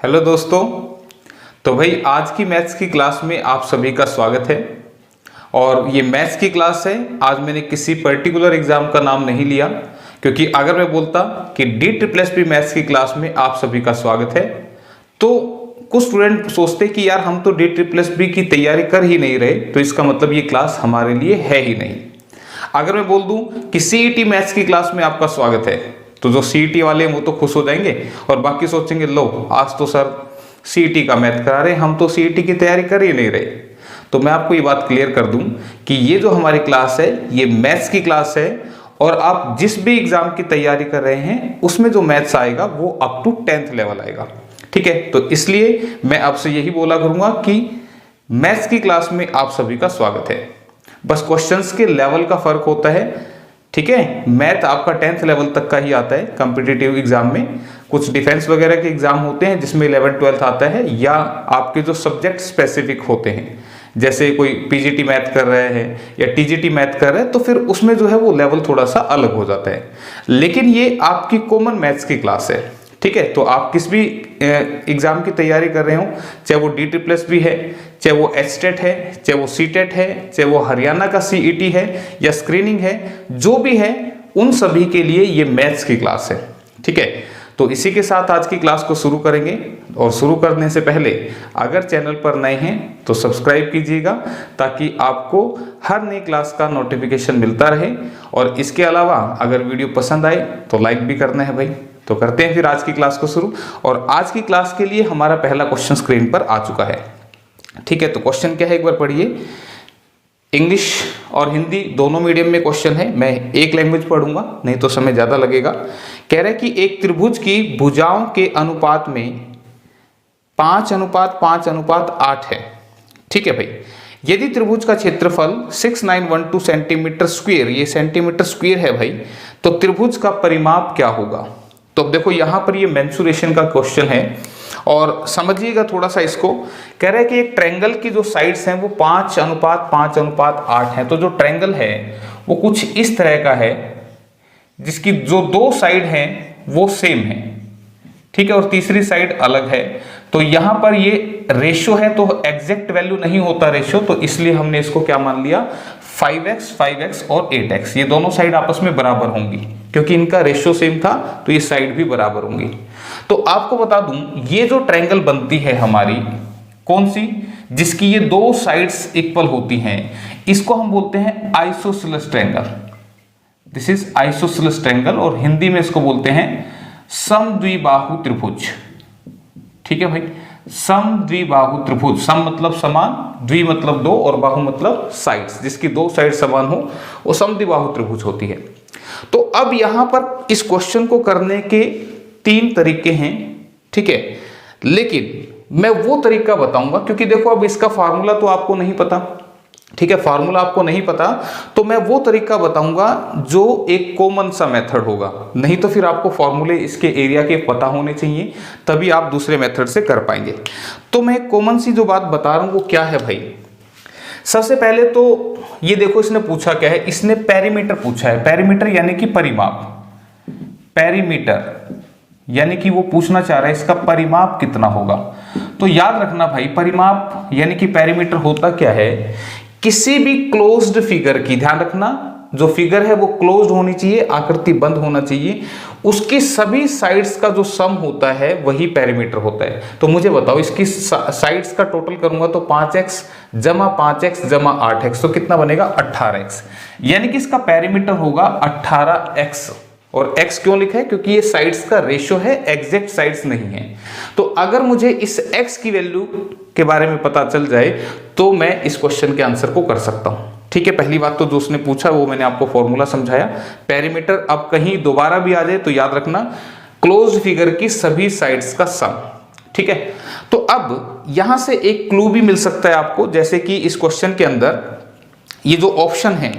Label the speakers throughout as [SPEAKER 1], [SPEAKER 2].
[SPEAKER 1] Hello दोस्तों। तो भाई आज की मैथ्स की क्लास में आप सभी का स्वागत है। और ये मैथ्स की क्लास है। आज मैंने किसी पर्टिकुलर एग्जाम का नाम नहीं लिया, क्योंकि अगर मैं बोलता कि DSSS मैथ्स की क्लास में आप सभी का स्वागत है तो कुछ स्टूडेंट सोचते कि यार हम तो DSSS की तैयारी कर ही नहीं रहे, तो इसका मतलब ये क्लास हमारे लिए है ही नहीं। अगर मैं बोल दूं कि CET मैथ्स की क्लास में आपका स्वागत है, तो जो CET वाले हैं वो तो खुश हो जाएंगे और बाकी सोचेंगे लो आज तो सर CET का मैथ करा रहे, हम तो CET की तैयारी कर ही नहीं रहे। तो मैं आपको ये बात क्लियर कर दूं कि ये जो हमारी क्लास है ये मैथ्स की क्लास है, और आप जिस भी एग्जाम की तैयारी कर रहे हैं उसमें जो मैथ्स आएगा वो अप टू 10th लेवल आएगा। ठीक है, तो इसलिए मैं आपसे यही बोला करूंगा कि मैथ्स की क्लास में आप सभी का स्वागत है। बस क्वेश्चंस के लेवल का फर्क होता है। ठीक है, मैथ आपका 10th लेवल तक का ही आता है कॉम्पिटिटिव एग्जाम में। कुछ डिफेंस वगैरह के एग्जाम होते हैं जिसमें 11th 12th आता है, या आपके जो सब्जेक्ट स्पेसिफिक होते हैं, जैसे कोई PGT मैथ कर रहे हैं या TGT मैथ कर रहे हैं, तो फिर उसमें जो है वो लेवल थोड़ा सा अलग हो जाता है। लेकिन ये आपकी कॉमन मैथ्स की क्लास है। ठीक है, तो आप किस भी एग्जाम की तैयारी कर रहे हो, चाहे वो DSSS भी है, चाहे वो HTET है, चाहे वो CTET है, चाहे वो हरियाणा का CET है या स्क्रीनिंग है, जो भी है उन सभी के लिए ये मैथ्स की क्लास है। ठीक है, तो इसी के साथ आज की क्लास को शुरू करेंगे। और शुरू करने से पहले अगर चैनल पर नए हैं तो सब्सक्राइब कीजिएगा, ताकि आपको हर नई क्लास का नोटिफिकेशन मिलता रहे। और इसके अलावा अगर वीडियो पसंद आए तो लाइक भी करना है भाई। तो करते हैं फिर आज की क्लास को शुरू। और आज की क्लास के लिए हमारा पहला क्वेश्चन स्क्रीन पर आ चुका है। ठीक है, तो क्वेश्चन क्या है एक बार पढ़िए। इंग्लिश और हिंदी दोनों मीडियम में क्वेश्चन है। मैं एक लैंग्वेज पढ़ूंगा, नहीं तो समय ज़्यादा लगेगा। कह रहा है कि एक त्रिभुज की भुजाओं के अनुपात में 5:5:8 है। ठीक है भाई, यदि त्रिभुज का क्षेत्रफल 6912 सेंटीमीटर स्क्वायर, ये सेंटीमीटर स्क्वायर है भाई, तो त्रिभुज का परिमाप क्या होगा। तो अब देखो यहाँ पर ये मेंसुरेशन का क्वेश्चन है और समझिएगा थोड़ा सा इसको। कह रहा है कि एक ट्रायंगल की जो साइड्स हैं वो 5:5:8 है। तो जो ट्रायंगल है वो कुछ इस तरह का है, जिसकी जो दो साइड हैं वो सेम है। ठीक है, और तीसरी साइड अलग है। तो यहां पर ये रेशियो है, तो एग्जैक्ट वैल्यू नहीं होता रेशियो, तो इसलिए हमने इसको क्या मान लिया, 5x और 8x, ये दोनों साइड आपस में बराबर होंगी। क्योंकि इनका रेशियो सेम था तो ये साइड भी बराबर होंगी। तो आपको बता दूं, ये जो ट्रायंगल बनती है हमारी, कौन सी, जिसकी ये दो साइड्स इक्वल होती हैं, इसको हम बोलते हैं isosceles triangle. This is isosceles triangle, और हिंदी में इसको बोलते हैं समद्विबाहु त्रिभुज। ठीक है भाई, समद्विबाहु त्रिभुज। सम मतलब समान, द्वि मतलब दो, और बाहु मतलब साइड्स, जिसकी दो साइड समान हो वो समद्विबाहु त्रिभुज होती है। तो अब यहां पर इस क्वेश्चन को करने के 3 तरीके हैं। ठीक है, लेकिन मैं वो तरीका बताऊंगा, क्योंकि देखो अब इसका फार्मूला तो आपको नहीं पता। ठीक है, फार्मूला आपको नहीं पता, तो मैं वो तरीका बताऊंगा जो एक कॉमन सा मेथड होगा। नहीं तो फिर आपको फार्मूले इसके एरिया के पता होने चाहिए, तभी आप दूसरे मेथड से कर पाएंगे। तो मैं कॉमन सी जो बात बता रहा हूं वो क्या है भाई। सबसे पहले तो ये देखो, इसने पूछा क्या है, इसने पेरीमीटर पूछा है। पेरीमीटर यानी कि परिमाप। पेरीमीटर यानी कि वो पूछना चाह रहा है इसका परिमाप कितना होगा। तो याद रखना भाई, परिमाप यानी कि पेरीमीटर होता क्या है, किसी भी क्लोज्ड फिगर की, ध्यान रखना, जो फिगर है वो क्लोज्ड होनी चाहिए, आकृति बंद होना चाहिए, उसकी सभी साइड्स का जो सम होता है वही पेरीमीटर होता है। तो मुझे बताओ, इसकी साइड्स का टोटल करूंगा तो 5x जमा 5x जमा 8x, तो कितना बनेगा 18x। यानी कि इसका पेरीमीटर होगा 18x। और x क्यों लिखा है, क्योंकि ये साइड्स का रेशियो है, एग्जैक्ट साइड्स नहीं है। तो अगर मुझे इस x की वैल्यू के बारे में पता चल जाए तो मैं इस क्वेश्चन के आंसर को कर सकता हूं। ठीक है, पहली बात तो जो उसने पूछा वो मैंने आपको फॉर्मूला समझाया। पेरीमीटर अब कहीं दोबारा भी आ जाए तो याद रखना, क्लोज्ड फिगर की सभी साइड्स का सम। ठीक है, तो अब यहां से एक क्लू भी मिल सकता है आपको, जैसे कि इस क्वेश्चन के अंदर ये जो ऑप्शन है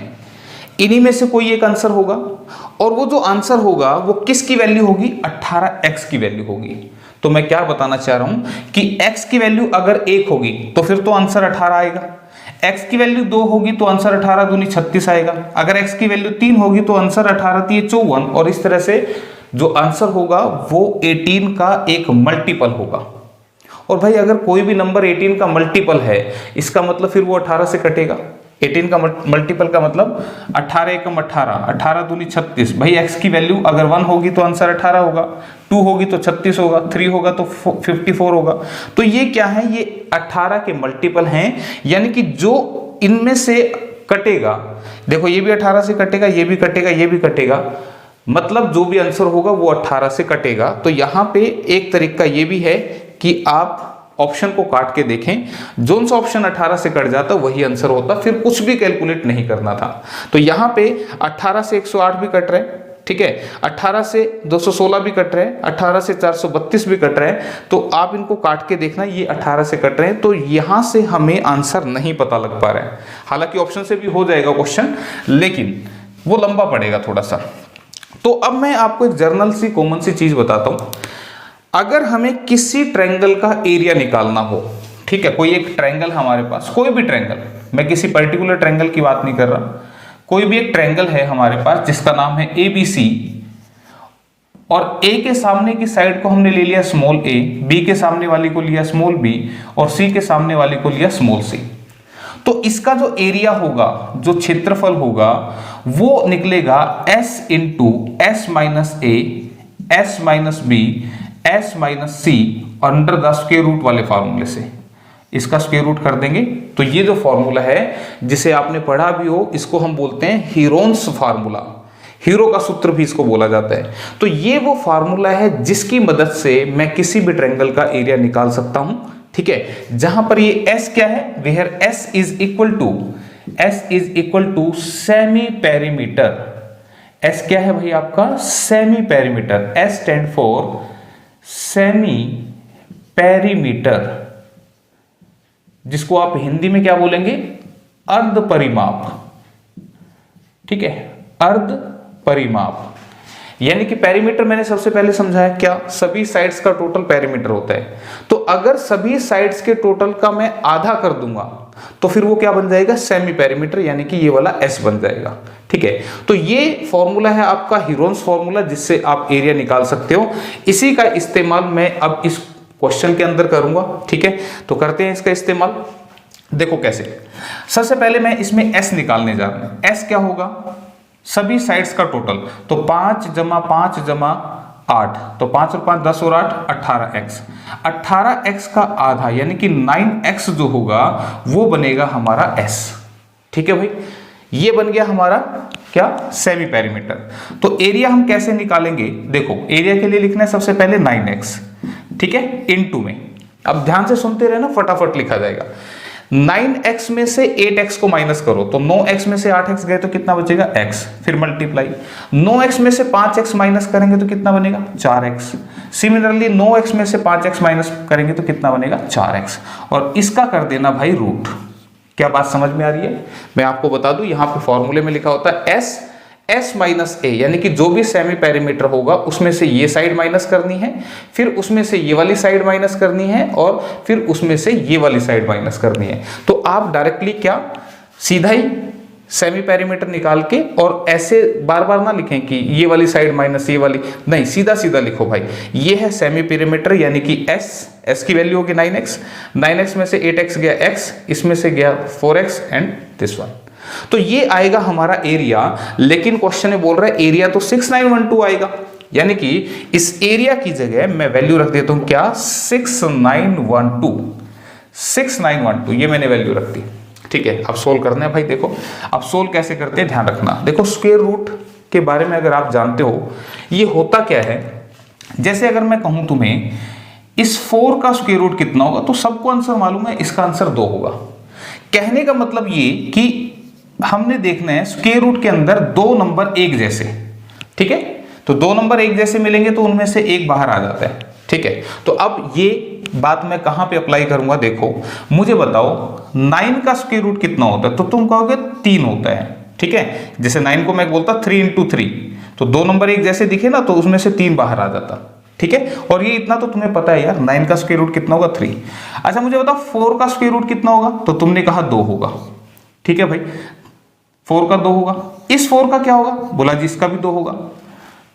[SPEAKER 1] इन्हीं में से कोई एक आंसर होगा, और वो जो आंसर होगा वो किसकी वैल्यू होगी, 18x की वैल्यू होगी। तो मैं क्या बताना चाह रहा हूं कि x की वैल्यू अगर 1 होगी तो फिर तो आंसर 18 आएगा, x की वैल्यू 2 होगी तो आंसर 18 दूनी 36 आएगा, अगर x की वैल्यू 3 होगी तो आंसर 18 3 54, और इस तरह से जो आंसर होगा वो 18 का एक मल्टीपल होगा। और भाई अगर कोई भी नंबर 18 का मल्टीपल है, इसका मतलब फिर वो 18 से कटेगा। 18 का मल्टीपल का मतलब 18 एकम 18, 18 दूनी 36। भाई x की वैल्यू अगर 1 होगी तो आंसर 18 होगा, 2 होगी तो 36 होगा, 3 होगा तो 54 होगा। तो ये क्या है, ये 18 के मल्टीपल हैं, यानी कि जो इनमें से कटेगा, देखो ये भी 18 से कटेगा, ये भी कटेगा, ये भी कटेगा, मतलब जो भी आंसर होगा वो 18 से कटेगा। तो यहाँ पे एक तरीका ये भी है कि आप ऑप्शन को काट के देखें, जोन सा ऑप्शन 18 से कट जाता वही आंसर होता, फिर कुछ भी कैलकुलेट नहीं करना था। तो यहाँ पे 18 से 108 भी कट रहे हैं, ठीक है, 18 से 216 भी कट रहे हैं, 18 से 432 भी कट रहे हैं। तो आप इनको काट के देखना, ये 18 से कट रहे हैं, तो यहाँ से हमें आंसर नहीं पता लग पा रहा है। हालांकि ऑप्शन से भी हो जाएगा क्वेश्चन, लेकिन वो लंबा पड़ेगा थोड़ा सा। तो अब मैं आपको एक जर्नल सी कॉमन सी चीज बताता हूं। अगर हमें किसी ट्रायंगल का एरिया निकालना हो, ठीक है, कोई एक ट्रायंगल हमारे पास, कोई भी ट्रायंगल, मैं किसी पर्टिकुलर ट्रायंगल की बात नहीं कर रहा, कोई भी एक ट्रायंगल है हमारे पास जिसका नाम है ABC, और A के सामने की साइड को हमने ले लिया स्मॉल a, B के सामने वाली को लिया स्मॉल b, और C के सामने वाली को लिया स्मॉल c। तो इसका जो एरिया होगा, जो क्षेत्रफल होगा, वो निकलेगा S into S minus a, S minus b, S minus c, और अंडर द स्क्वायर रूट वाले फॉर्मूले से इसका स्क्वायर रूट कर देंगे। तो ये जो फॉर्मूला है, जिसे आपने पढ़ा भी हो, इसको हम बोलते हैं हीरोन्स फार्मूला, हीरो का सूत्र भी इसको बोला जाता है। तो ये वो फार्मूला है जिसकी मदद से मैं किसी भी ट्रायंगल का एरिया निकाल सकता हूं, ठीक है। जहां पर ये S क्या है, where S is equal to semi perimeter. S क्या है भाई आपका, semi perimeter. S stand for semi perimeter, जिसको आप हिंदी में क्या बोलेंगे, अर्ध परिमाप, ठीक है, अर्ध परिमाप। यानी कि पेरीमीटर मैंने सबसे पहले समझाया क्या, सभी साइड्स का टोटल पेरीमीटर होता है। तो अगर सभी साइड्स के टोटल का मैं आधा कर दूंगा तो फिर वो क्या बन जाएगा, सेमी पेरीमीटर, यानी कि ये वाला S बन जाएगा, ठीक है। तो ये फॉर्मूला है आपका हीरोन्स फॉर्मूला, जिससे आप एरिया निकाल सकते हो। इसी का इस्तेमाल मैं अब इस क्वेश्चन के अंदर करूंगा, ठीक है। तो करते हैं इसका इस्तेमाल। देखो कैसे, सबसे पहले मैं इसमें S निकालने जा रहा हूं। S क्या होगा, सभी साइड्स का टोटल, तो 5 जमा 5 जमा 8, तो 5 और 5 10 और 8 18x। 18x का आधा यानी कि 9x जो होगा वो बनेगा हमारा S, ठीक है भाई। ये बन गया हमारा क्या, सेमी पेरीमीटर। तो एरिया हम कैसे निकालेंगे, देखो एरिया के लिए लिखना है सबसे पहले 9x, ठीक है, इनटू में। अब ध्यान से सुनते रहे ना, फटाफट लिखा जाएगा। 9x में से 8x को माइनस करो, तो 9x में से 8x गए तो कितना बचेगा, x, फिर मल्टीप्लाई। 9x में से 5x माइनस करेंगे तो कितना बनेगा, 4x। सिमिलरली 9x में से 5x माइनस करेंगे तो कितना बनेगा, 4x, और इसका कर देना भाई रूट। क्या बात समझ में आ रही है? मैं आपको बता दूं, यहां पे फॉर्मूले में लिखा होता है S माइनस a, यानी कि जो भी सेमी पेरीमीटर होगा उसमें से ये साइड माइनस करनी है, फिर उसमें से ये वाली साइड माइनस करनी है, और फिर उसमें से ये वाली साइड माइनस करनी है। तो आप डायरेक्टली क्या, सीधा ही सेमी पेरीमीटर निकाल के, और ऐसे बार बार ना लिखें कि ये वाली साइड माइनस ये वाली, नहीं, सीधा सीधा लिखो भाई। ये है सेमी पेरीमीटर, यानी कि S की वैल्यू होगी 9x में से 8x गया x, इसमें से गया 4x एंड दिस वन। तो ये आएगा हमारा एरिया, लेकिन क्वेश्चन में बोल रहा है एरिया तो 6912 आएगा, यानी कि इस एरिया की जगह मैं वैल्यू रख देता हूं क्या, 6912, ये मैंने वैल्यू रख दी, ठीक है। अब सोल्व करना है भाई। देखो अब सोल्व कैसे करते हैं, ध्यान रखना। देखो स्क्वायर रूट के बारे में अगर आप जानते हो, ये होता क्या है, जैसे अगर मैं कहूं तुम्हें इस 4 का स्क्वायर रूट कितना होगा, तो सबको आंसर मालूम है, इसका आंसर 2 होगा। कहने का मतलब ये कि हमने देखना है स्क्वायर रूट के अंदर 2 नंबर एक जैसे, ठीक है। तो 2 नंबर एक जैसे मिलेंगे तो उनमें से एक बाहर आ जाता है, ठीक है। तो अब ये बात मैं कहां पे अप्लाई करूंगा, देखो मुझे बताओ 9 का स्क्वायर रूट कितना होता है, तो तुम कहोगे 3 होता है, ठीक है। जैसे 9 को मैं बोलता 3 इंटू 3, तो 2 नंबर एक जैसे दिखे ना, तो उसमें से 3 बाहर आ जाता, ठीक है। और ये इतना तो तुम्हें पता है यार, 9 का स्क्वायर रूट कितना होगा, 3। अच्छा मुझे बताओ 4 का स्क्वायर रूट कितना होगा, तो तुमने कहा 2 होगा, ठीक है भाई, 4 का 2 होगा। इस 4 का क्या होगा, बोला जी इसका भी 2 होगा,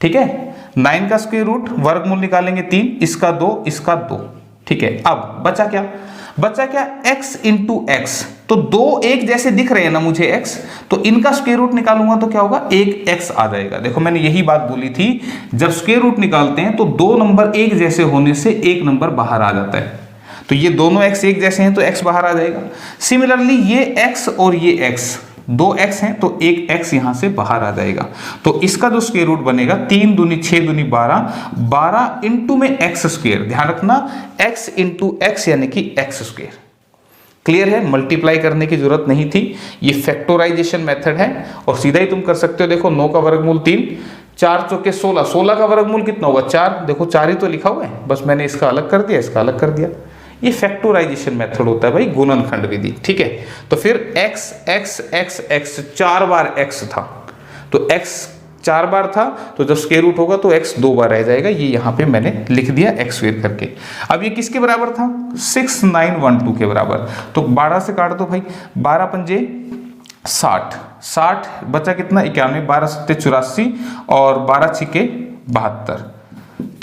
[SPEAKER 1] ठीक है। 9 का स्क्वायर रूट वर्गमूल निकालेंगे 3, इसका 2, इसका 2, ठीक है, अब बचा क्या x इंटू एक्स। तो दो एक जैसे दिख रहे हैं ना मुझे x, तो इनका स्क्वायर रूट निकालूंगा तो क्या होगा, एक x आ जाएगा। देखो मैंने यही बात बोली थी, जब स्क्वायर रूट निकालते हैं तो दो नंबर एक जैसे होने से एक नंबर बाहर आ जाता है। तो ये दोनों x एक जैसे हैं तो x बाहर आ जाएगा। सिमिलरली ये x और ये x, दो x हैं तो एक x यहां से बाहर आ जाएगा। तो इसका जो स्क्वायर रूट बनेगा 3 दूनी 6 दूनी 12, 12 इंटू में x स्क्वायर, ध्यान रखना x इंटू एक्स यानी कि x स्क्वायर। क्लियर है, मल्टीप्लाई करने की जरूरत नहीं थी, ये फैक्टराइजेशन मेथड है और सीधा ही तुम कर सकते हो। देखो 9 का वर्गमूल 3, 4 चौके 16, 16 का वर्गमूल कितना होगा 4। देखो 4 ही तो लिखा हुआ है, बस मैंने इसका अलग कर दिया, इसका अलग कर दिया। ये फैक्टराइजेशन मेथड होता है भाई, गुणनखंड विधि। ठीक है, तो फिर x x x x 4 बार x था, तो x 4 बार था, तो जब स्क्वायर रूट होगा तो x 2 बार रह जाएगा। ये यहाँ पे मैंने लिख दिया x स्क्वायर करके। अब ये किसके बराबर था, 6912 के बराबर। तो 12 से काट दो भाई, 12 पंजे 60, 60 बचा कितना 91, 12 सत्ते 84 और 12 छिके 72।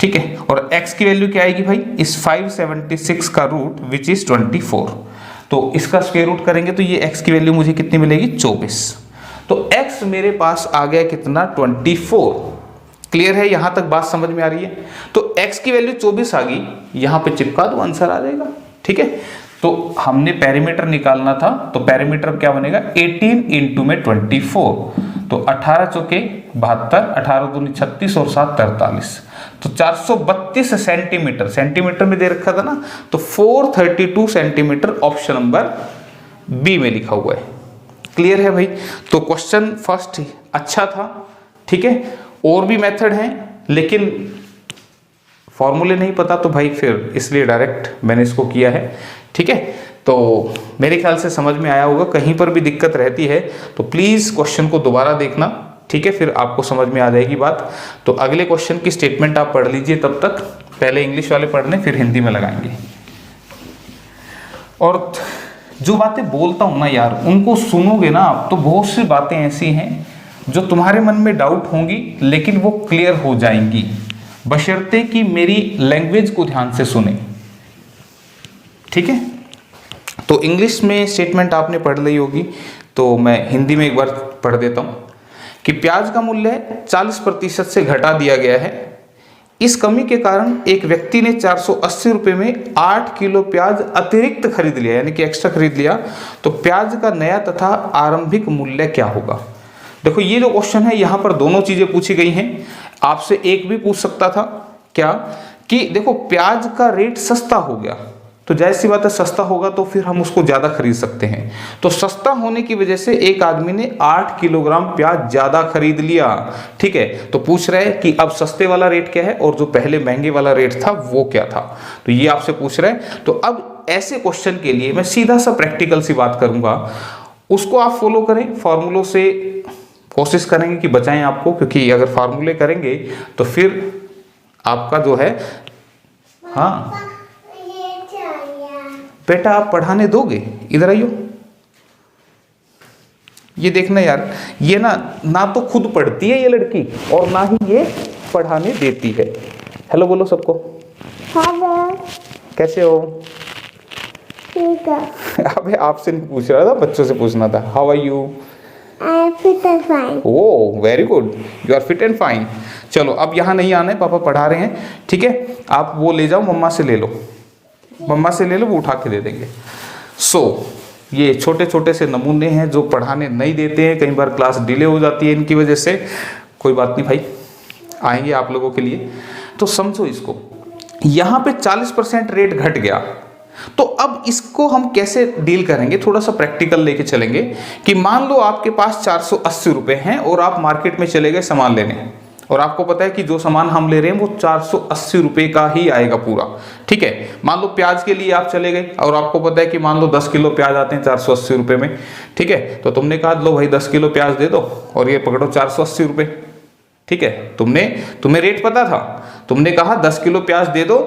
[SPEAKER 1] ठीक है, और x की वैल्यू क्या आएगी भाई, इस 576 का रूट विच इज 24। तो इसका स्क्वायर रूट करेंगे तो ये x की वैल्यू मुझे कितनी मिलेगी 24। तो x मेरे पास आ गया कितना 24। क्लियर है, यहां तक बात समझ में आ रही है। तो x की वैल्यू 24 आ गई, यहां पे चिपका दो, आंसर आ जाएगा। ठीक है, तो हमने पेरीमीटर निकालना था, तो पेरीमीटर क्या बनेगा 18 इंटू में 24, तो 18 चौके 72, 18 दूनी 36 और 7 43, तो 432 सेंटीमीटर, सेंटीमीटर में दे रखा था ना, तो 432 सेंटीमीटर ऑप्शन नंबर बी में लिखा हुआ है। क्लियर है भाई, तो क्वेश्चन फर्स्ट अच्छा था। ठीक है, और भी मेथड हैं लेकिन फॉर्मूले नहीं पता तो भाई फिर इसलिए डायरेक्ट मैंने इसको किया है। ठीक है, तो मेरे ख्याल से समझ में आया होगा। कहीं पर भी दिक्कत रहती है तो प्लीज़ क्वेश्चन को दोबारा देखना। ठीक है, फिर आपको समझ में आ जाएगी बात। तो अगले क्वेश्चन की स्टेटमेंट आप पढ़ लीजिए, तब तक पहले इंग्लिश वाले पढ़ लें, फिर हिंदी में लगाएंगे। और जो बातें बोलता हूँ ना यार, उनको सुनोगे ना आप तो बहुत सी बातें ऐसी हैं जो तुम्हारे मन में डाउट होंगी, लेकिन वो क्लियर हो जाएंगी, बशर्ते कि मेरी लैंग्वेज को ध्यान से सुने। ठीक है, तो इंग्लिश में स्टेटमेंट आपने पढ़ ली होगी, तो मैं हिंदी में एक बार पढ़ देता हूँ कि प्याज का मूल्य 40% से घटा दिया गया है। इस कमी के कारण एक व्यक्ति ने 480 रुपये में 8 किलो प्याज अतिरिक्त खरीद लिया, यानी कि एक्स्ट्रा खरीद लिया। तो प्याज का नया तथा आरंभिक मूल्य क्या होगा। देखो ये जो क्वेश्चन है यहाँ पर दोनों चीजें पूछी गई हैं। आपसे एक भी पूछ सकता था क्या कि देखो प्याज का रेट सस्ता हो गया, तो जाहिर सी बात है सस्ता होगा तो फिर हम उसको ज़्यादा खरीद सकते हैं। तो सस्ता होने की वजह से एक आदमी ने 8 किलोग्राम प्याज ज़्यादा खरीद लिया। ठीक है, तो पूछ रहे हैं कि अब सस्ते वाला रेट क्या है और जो पहले महंगे वाला रेट था वो क्या था, तो ये आपसे पूछ रहे हैं। तो अब ऐसे क्वेश्चन के लिए मैं सीधा सा प्रैक्टिकल सी बात करूँगा, उसको आप फॉलो करें। फॉर्मूलों से कोशिश करेंगे कि बचाएं आपको, क्योंकि अगर फार्मूले करेंगे तो फिर आपका जो है, हाँ बेटा आप पढ़ाने दोगे, इधर आइयो। ये देखना यार, ये ना तो खुद पढ़ती है ये लड़की और ना ही ये पढ़ाने देती है। हेलो बोलो सबको। हेलो, कैसे हो। ठीक है। अबे आपसे नहीं पूछ रहा था, बच्चों से पूछना था। How are you. I am fit and fine. Oh very good, you are fit and fine. चलो अब यहाँ नहीं आना है, पापा पढ़ा रहे हैं। ठीक है, आप वो ले जाओ, मम्मा से ले लो, मम्मा से ले लो, वो उठा के दे देंगे। ये छोटे छोटे से नमूने हैं जो पढ़ाने नहीं देते हैं, कई बार क्लास डिले हो जाती है इनकी वजह से। कोई बात नहीं भाई, आएंगे आप लोगों के लिए। तो समझो इसको, यहाँ पे 40% रेट घट गया, तो अब इसको हम कैसे डील करेंगे, थोड़ा सा प्रैक्टिकल लेके चलेंगे। कि मान लो आपके पास 480 रुपये हैं और आप मार्केट में चले गए सामान लेने, और आपको पता है कि जो सामान हम ले रहे हैं वो 480 रुपये का ही आएगा पूरा। ठीक है, मान लो प्याज के लिए आप चले गए और आपको पता है कि मान लो 10 किलो प्याज आते हैं 480 रुपये में। ठीक है, तो तुमने कहा लो भाई 10 किलो प्याज दे दो और ये पकड़ो 480 रुपये। ठीक है, तुम्हें रेट पता था, तुमने कहा 10 किलो प्याज दे दो,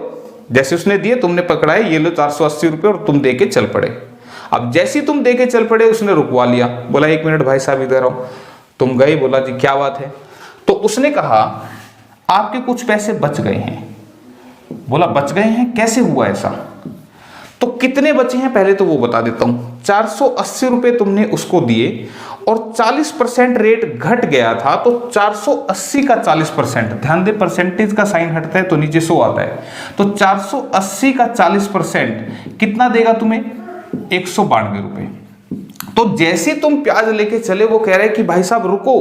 [SPEAKER 1] जैसे उसने दिए तुमने पकड़ाए, ये लो 480 रुपये, और तुम दे के चल पड़े। अब जैसे तुम दे के चल पड़े, उसने रुकवा लिया, बोला 1 मिनट भाई साहब इधर आओ। तुम गए, बोला जी क्या बात है। तो उसने कहा आपके कुछ पैसे बच गए हैं, बोला बच गए हैं, कैसे हुआ ऐसा? तो कितने बचे हैं पहले तो वो बता देता हूं। 480 रुपए तुमने उसको दिए और 40% रेट घट गया था, तो 480 का 40%, ध्यान दे परसेंटेज का साइन हटता है तो नीचे 100 आता है, तो 480 का 40% कितना देगा तुम्हें? 192 रुपए। तो जैसे तुम प्याज लेके चले, वो कह रहे कि भाई साहब रुको।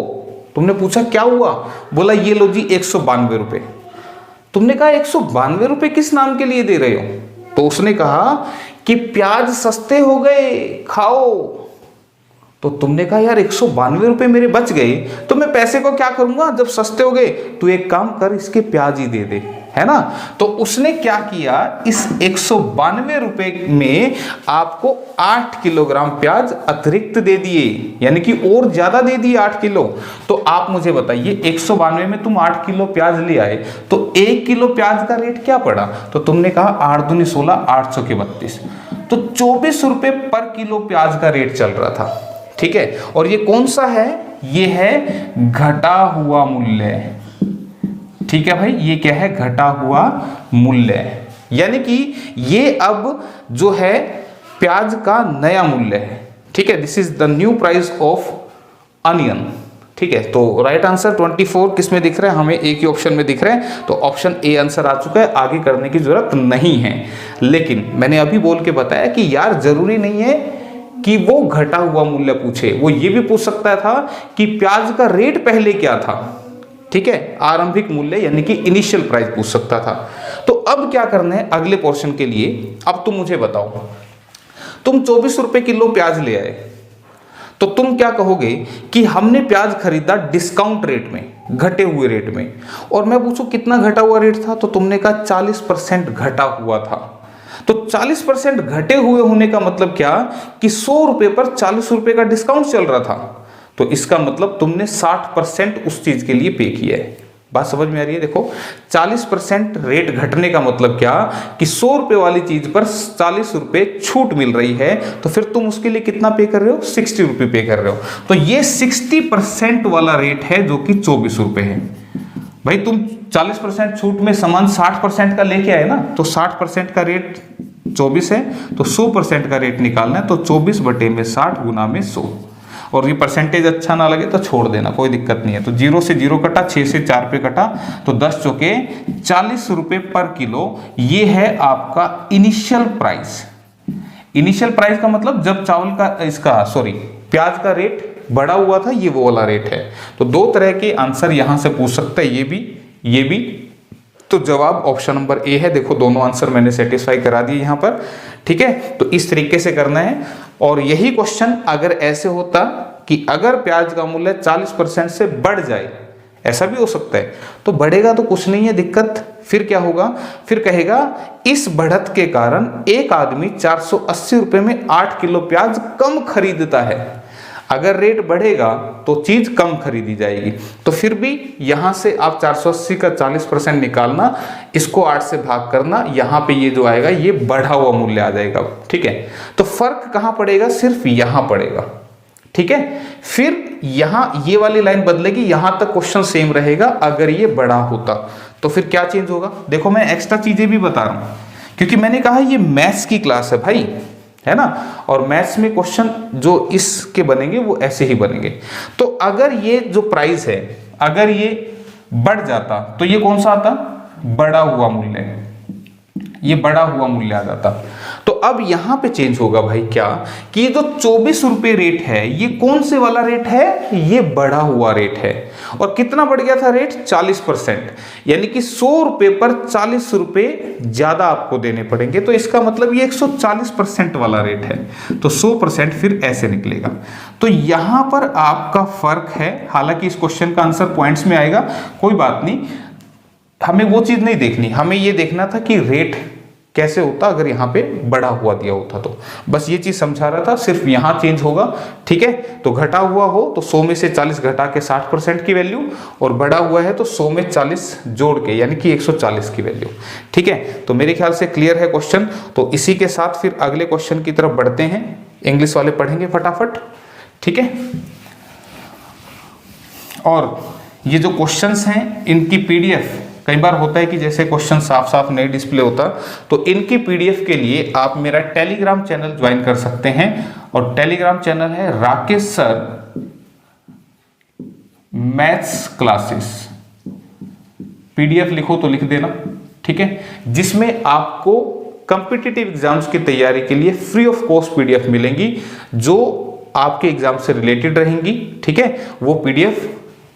[SPEAKER 1] तुमने पूछा क्या हुआ? बोला ये लो जी 192 रुपए। तुमने कहा 192 रुपए किस नाम के लिए दे रहे हो? तो उसने कहा कि प्याज सस्ते हो गए, खाओ। तो तुमने कहा यार 192 रुपए मेरे बच गए, तो मैं पैसे को क्या करूंगा जब सस्ते हो गए? तू एक काम कर, इसके प्याज ही दे दे, है ना। तो उसने क्या किया, इस 192 रुपए में आपको 8 किलोग्राम प्याज अतिरिक्त दे दिए, यानी कि और ज्यादा दे दिए 8 किलो। तो आप मुझे बताइए 192 में तुम 8 किलो प्याज ले आए, तो 1 किलो प्याज का रेट क्या पड़ा? तो तुमने कहा 8 दूनी 16, 800 के 32, तो 24 रुपए पर किलो प्याज का रेट चल रहा था। ठीक है, और ये कौन सा है? ये है घटा हुआ मूल्य। ठीक है भाई, ये क्या है? घटा हुआ मूल्य, यानी कि ये अब जो है प्याज का नया मूल्य है। ठीक है, this is the new price of onion. ठीक है, तो राइट आंसर 24 किस में दिख रहा है? हमें एक ही ऑप्शन में दिख रहा है, तो ऑप्शन ए आंसर आ चुका है, आगे करने की जरूरत नहीं है। लेकिन मैंने अभी बोल के बताया कि यार जरूरी नहीं है कि वो घटा हुआ मूल्य पूछे, वो ये भी पूछ सकता था कि प्याज का रेट पहले क्या था। ठीक है, आरंभिक मूल्य यानी कि इनिशियल प्राइस पूछ सकता था। तो अब क्या करना है अगले पोर्शन के लिए? अब तुम मुझे बताओ, तुम 24 रुपए किलो प्याज ले आए, तो तुम क्या कहोगे कि हमने प्याज खरीदा डिस्काउंट रेट में, घटे हुए रेट में, और मैं पूछूं कितना घटा हुआ रेट था, तो तुमने कहा 40% घटा हुआ था। तो 40% घटे हुए होने का मतलब क्या कि 100 रुपए पर 40 रुपए का डिस्काउंट चल रहा था, तो इसका मतलब तुमने 60% उस चीज के लिए पे किया है। बात समझ में आ रही है? देखो 40% रेट घटने का मतलब क्या कि 100 रुपए वाली चीज पर 40 रुपए छूट मिल रही है, तो फिर तुम उसके लिए कितना पे कर रहे हो? 60 रुपए पे कर रहे हो। तो ये 60% वाला रेट है जो कि 24 रुपए है। भाई तुम 40% छूट में सामान 60% का लेके आए ना, तो 60% का रेट 24 है, तो 100% का रेट निकालना है, तो 24 बटे में 60 गुना में 100। और ये परसेंटेज अच्छा ना लगे तो छोड़ देना, कोई दिक्कत नहीं है। तो 0 से 0 कटा, 6 से 4 पे कटा, तो 10 चौके 40 रुपए पर किलो। ये है आपका इनिशियल प्राइस। इनिशियल प्राइस का मतलब जब चावल का प्याज का रेट बढ़ा हुआ था, ये वो वाला रेट है। तो दो तरह के आंसर यहां से पूछ सकता है, ये भी। तो जवाब ऑप्शन नंबर ए है। देखो दोनों आंसर मैंने सेटिस्फाई करा दिए यहां पर। ठीक है, तो इस तरीके से करना है। और यही क्वेश्चन अगर ऐसे होता कि अगर प्याज का मूल्य 40% से बढ़ जाए, ऐसा भी हो सकता है, तो बढ़ेगा तो कुछ नहीं है दिक्कत, फिर क्या होगा? फिर कहेगा इस बढ़त के कारण एक आदमी 480 रुपए में 8 किलो प्याज कम खरीदता है। अगर रेट बढ़ेगा तो चीज कम खरीदी जाएगी। तो फिर भी यहां से आप 480 का 40% निकालना, इसको 8 से भाग करना, यहां पे ये जो आएगा ये बढ़ा हुआ मूल्य आ जाएगा। ठीक है, तो फर्क कहां पड़ेगा? सिर्फ यहां पड़ेगा। ठीक है, फिर यहां ये वाली लाइन बदलेगी, यहां तक क्वेश्चन सेम रहेगा। अगर ये बड़ा होता तो फिर क्या चेंज होगा? देखो मैं एक्स्ट्रा चीजें भी बता रहा हूं, क्योंकि मैंने कहा ये मैथ्स की क्लास है भाई, है ना। और मैथ्स में क्वेश्चन जो इसके बनेंगे वो ऐसे ही बनेंगे। तो अगर ये जो प्राइस है, अगर ये बढ़ जाता तो ये कौन सा आता? बढ़ा हुआ मूल्य। ये बढ़ा हुआ मूल्य आ जाता। तो अब यहां पे चेंज होगा भाई क्या कि ये जो 24 रुपए रेट है, ये कौन से वाला रेट है? ये बढ़ा हुआ रेट है। और कितना बढ़ गया था रेट? 40%, यानी कि 100 रुपए पर 40 रुपए ज्यादा आपको देने पड़ेंगे। तो इसका मतलब ये 140% वाला रेट है, तो 100% फिर ऐसे निकलेगा। तो यहां पर आपका फर्क है। हालांकि इस क्वेश्चन का आंसर पॉइंट्स में आएगा, कोई बात नहीं, हमें वो चीज नहीं देखनी, हमें ये देखना था कि रेट कैसे होता अगर यहाँ पे बढ़ा हुआ दिया होता। तो बस ये चीज समझा रहा था, सिर्फ यहाँ चेंज होगा। ठीक है, तो घटा हुआ हो तो 100 में से 40 घटा के 60% की वैल्यू, और बढ़ा हुआ है तो 100 में 40 जोड़ के यानी कि 140 की वैल्यू। ठीक है, तो मेरे ख्याल से क्लियर है क्वेश्चन। तो इसी के साथ फिर अगले क्वेश्चन की तरफ बढ़ते हैं। इंग्लिश वाले पढ़ेंगे फटाफट। ठीक है, और ये जो क्वेश्चंस हैं इनकी PDF कई बार होता है कि जैसे क्वेश्चन साफ साफ नहीं डिस्प्ले होता, तो इनकी पीडीएफ के लिए आप मेरा टेलीग्राम चैनल ज्वाइन कर सकते हैं, और टेलीग्राम चैनल है Rakesh sir maths classes. PDF लिखो तो लिख देना, ठीक है, जिसमें आपको कॉम्पिटिटिव एग्जाम्स की तैयारी के लिए फ्री ऑफ कॉस्ट पीडीएफ मिलेंगी, जो आपके एग्जाम से रिलेटेड रहेंगी, ठीक है। वो पीडीएफ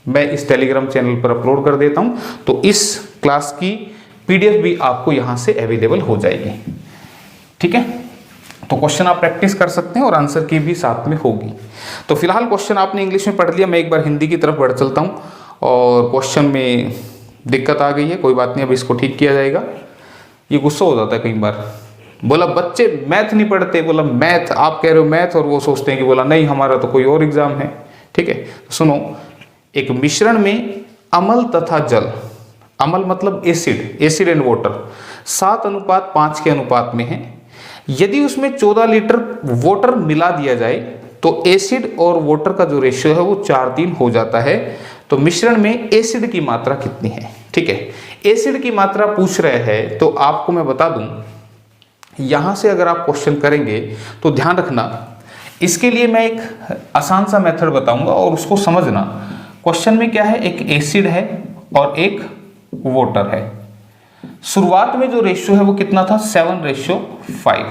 [SPEAKER 1] मैं इस टेलीग्राम चैनल पर अपलोड कर देता हूं, तो इस क्लास की पीडीएफ भी आपको यहां से अवेलेबल हो जाएगी, ठीक है। तो क्वेश्चन आप प्रैक्टिस कर सकते हैं और आंसर की भी साथ में होगी। तो फिलहाल क्वेश्चन आपने इंग्लिश में पढ़ लिया, मैं एक बार हिंदी की तरफ बढ़ चलता हूं। और क्वेश्चन में दिक्कत आ गई है, कोई बात नहीं, अब इसको ठीक किया जाएगा। ये गुस्सा हो जाता है कई बार, बोला बच्चे मैथ नहीं पढ़ते, बोला मैथ, आप कह रहे हो मैथ, और वो सोचते हैं कि बोला नहीं हमारा तो कोई और एग्जाम है, ठीक है। तो सुनो, एक मिश्रण में अम्ल तथा जल, अम्ल मतलब एसिड, एसिड एंड वाटर 7:5 के अनुपात में है। यदि उसमें 14 लीटर वाटर मिला दिया जाए तो एसिड और वाटर का जो रेशियो है वो 4:3 हो जाता है। तो मिश्रण में एसिड की मात्रा कितनी है, ठीक है। एसिड की मात्रा पूछ रहे हैं, तो आपको मैं बता दूं, यहां से अगर आप क्वेश्चन करेंगे तो ध्यान रखना, इसके लिए मैं एक आसान सा मेथड बताऊंगा और उसको समझना। क्वेश्चन में क्या है, एक एसिड है और एक वाटर है। शुरुआत में जो रेशियो है वो कितना था, 7:5।